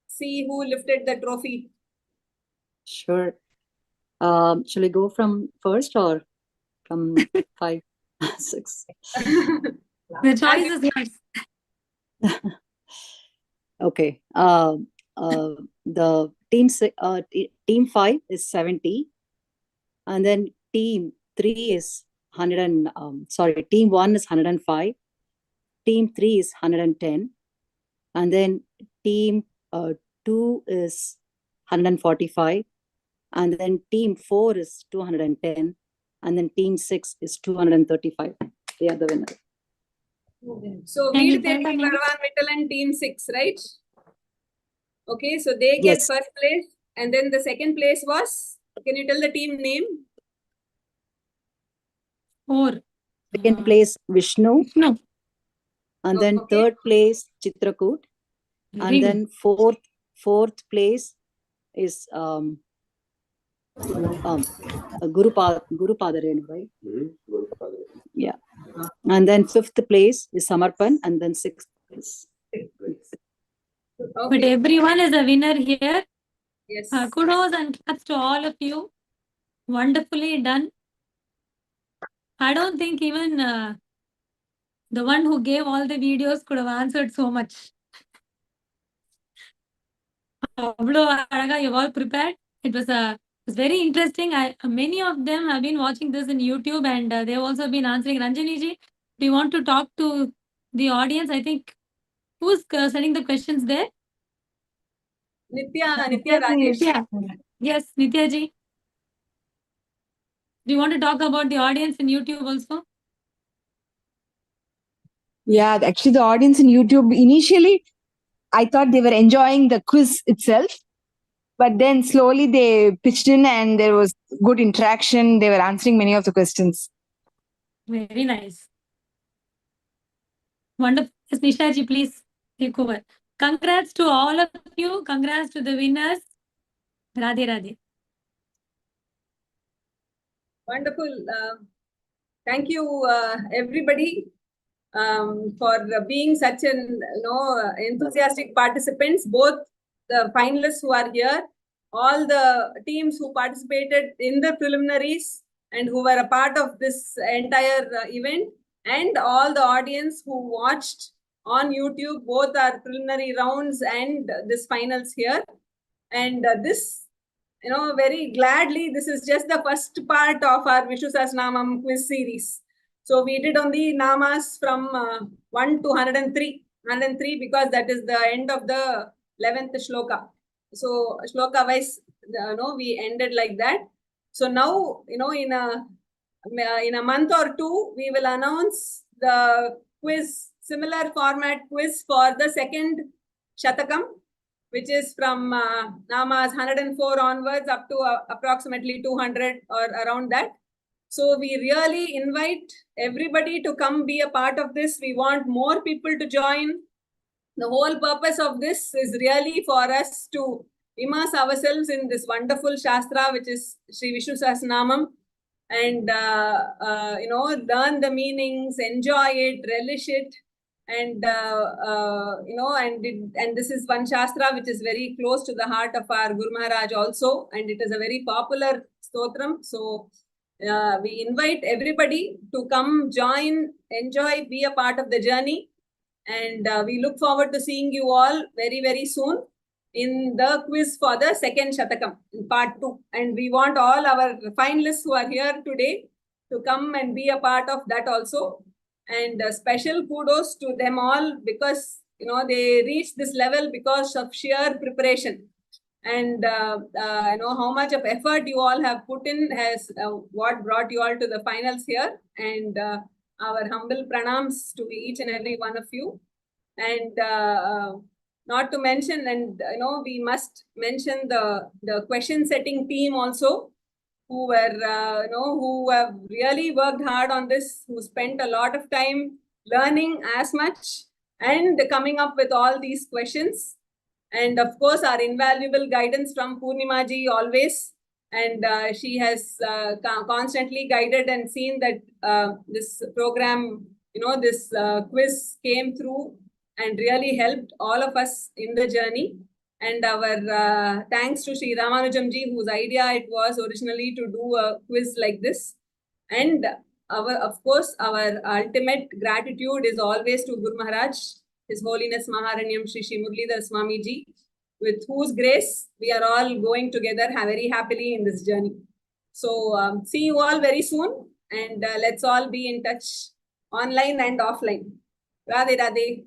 see who lifted the trophy. Sure. Shall we go from first or from 5, 6? The choice is yours. Okay. The team 5 is 70, and then team 3 is 100 and team 1 is 105, team 3 is 110, and then team 2 is 145, and then team 4 is 210, and then team 6 is 235. They are the winners. So Veed Devi Bharavan Vittal and team 6, right? Okay, so they get Yes. first place, and then the second place was, can you tell the team name? 4. Second place Vishnu. No. And then Okay. third place Chitrakoot. Very And good. then fourth place is Guru Padarenu, right? Yeah. And then fifth place is Samarpan, and then sixth place. But everyone is a winner here. Yes. Kudos and claps to all of you. Wonderfully done. I don't think even the one who gave all the videos could have answered so much. You've all prepared. It was very interesting. Many of them have been watching this in YouTube, and they've also been answering. Ranjani ji, do you want to talk to the audience? I think who's sending the questions there? Nitya Rajesh. Nitya. Yes, Nitya ji. Do you want to talk about the audience in YouTube also? Yeah, actually, the audience in YouTube, initially, I thought they were enjoying the quiz itself. But then slowly they pitched in and there was good interaction. They were answering many of the questions. Very nice. Wonderful. Yes, Nisha ji, please take over. Congrats to all of you. Congrats to the winners. Radhe Radhe. Wonderful. Thank you, everybody, for being such an enthusiastic participants. Both the finalists who are here, all the teams who participated in the preliminaries and who were a part of this entire event, and all the audience who watched on YouTube both our preliminary rounds and this finals here. And this, very gladly, this is just the first part of our Vishnu Sahasranamam quiz series. So we did only namas from 1 to 103. 103 because that is the end of the 11th shloka. So shloka wise, we ended like that. So now, in a month or two, we will announce the quiz, similar format quiz for the second shatakam, which is from namas 104 onwards up to approximately 200 or around that. So we really invite everybody to come be a part of this. We want more people to join. The whole purpose of this is really for us to immerse ourselves in this wonderful Shastra, which is Sri Vishnu Sahasranamam, and learn the meanings, enjoy it, relish it. And and this is one Shastra which is very close to the heart of our Guru Maharaj also, and it is a very popular stotram. So we invite everybody to come, join, enjoy, be a part of the journey, and we look forward to seeing you all very, very soon in the quiz for the second shatakam in part 2. And we want all our finalists who are here today to come and be a part of that also. And special kudos to them all, because they reached this level because of sheer preparation, and how much of effort you all have put in has what brought you all to the finals here. And our humble pranams to each and every one of you. And not to mention, and we must mention the question setting team also, who were who have really worked hard on this, who spent a lot of time learning as much and coming up with all these questions. And of course, our invaluable guidance from Poornimaji always. And she has constantly guided and seen that this program, this quiz came through and really helped all of us in the journey. And our thanks to Sri Ramanujamji, whose idea it was originally to do a quiz like this. And of course, our ultimate gratitude is always to Guru Maharaj, His Holiness Maharanyam Sri Muralidhara Swamiji, with whose grace we are all going together very happily in this journey. So see you all very soon, and let's all be in touch online and offline. Radhe Radhe.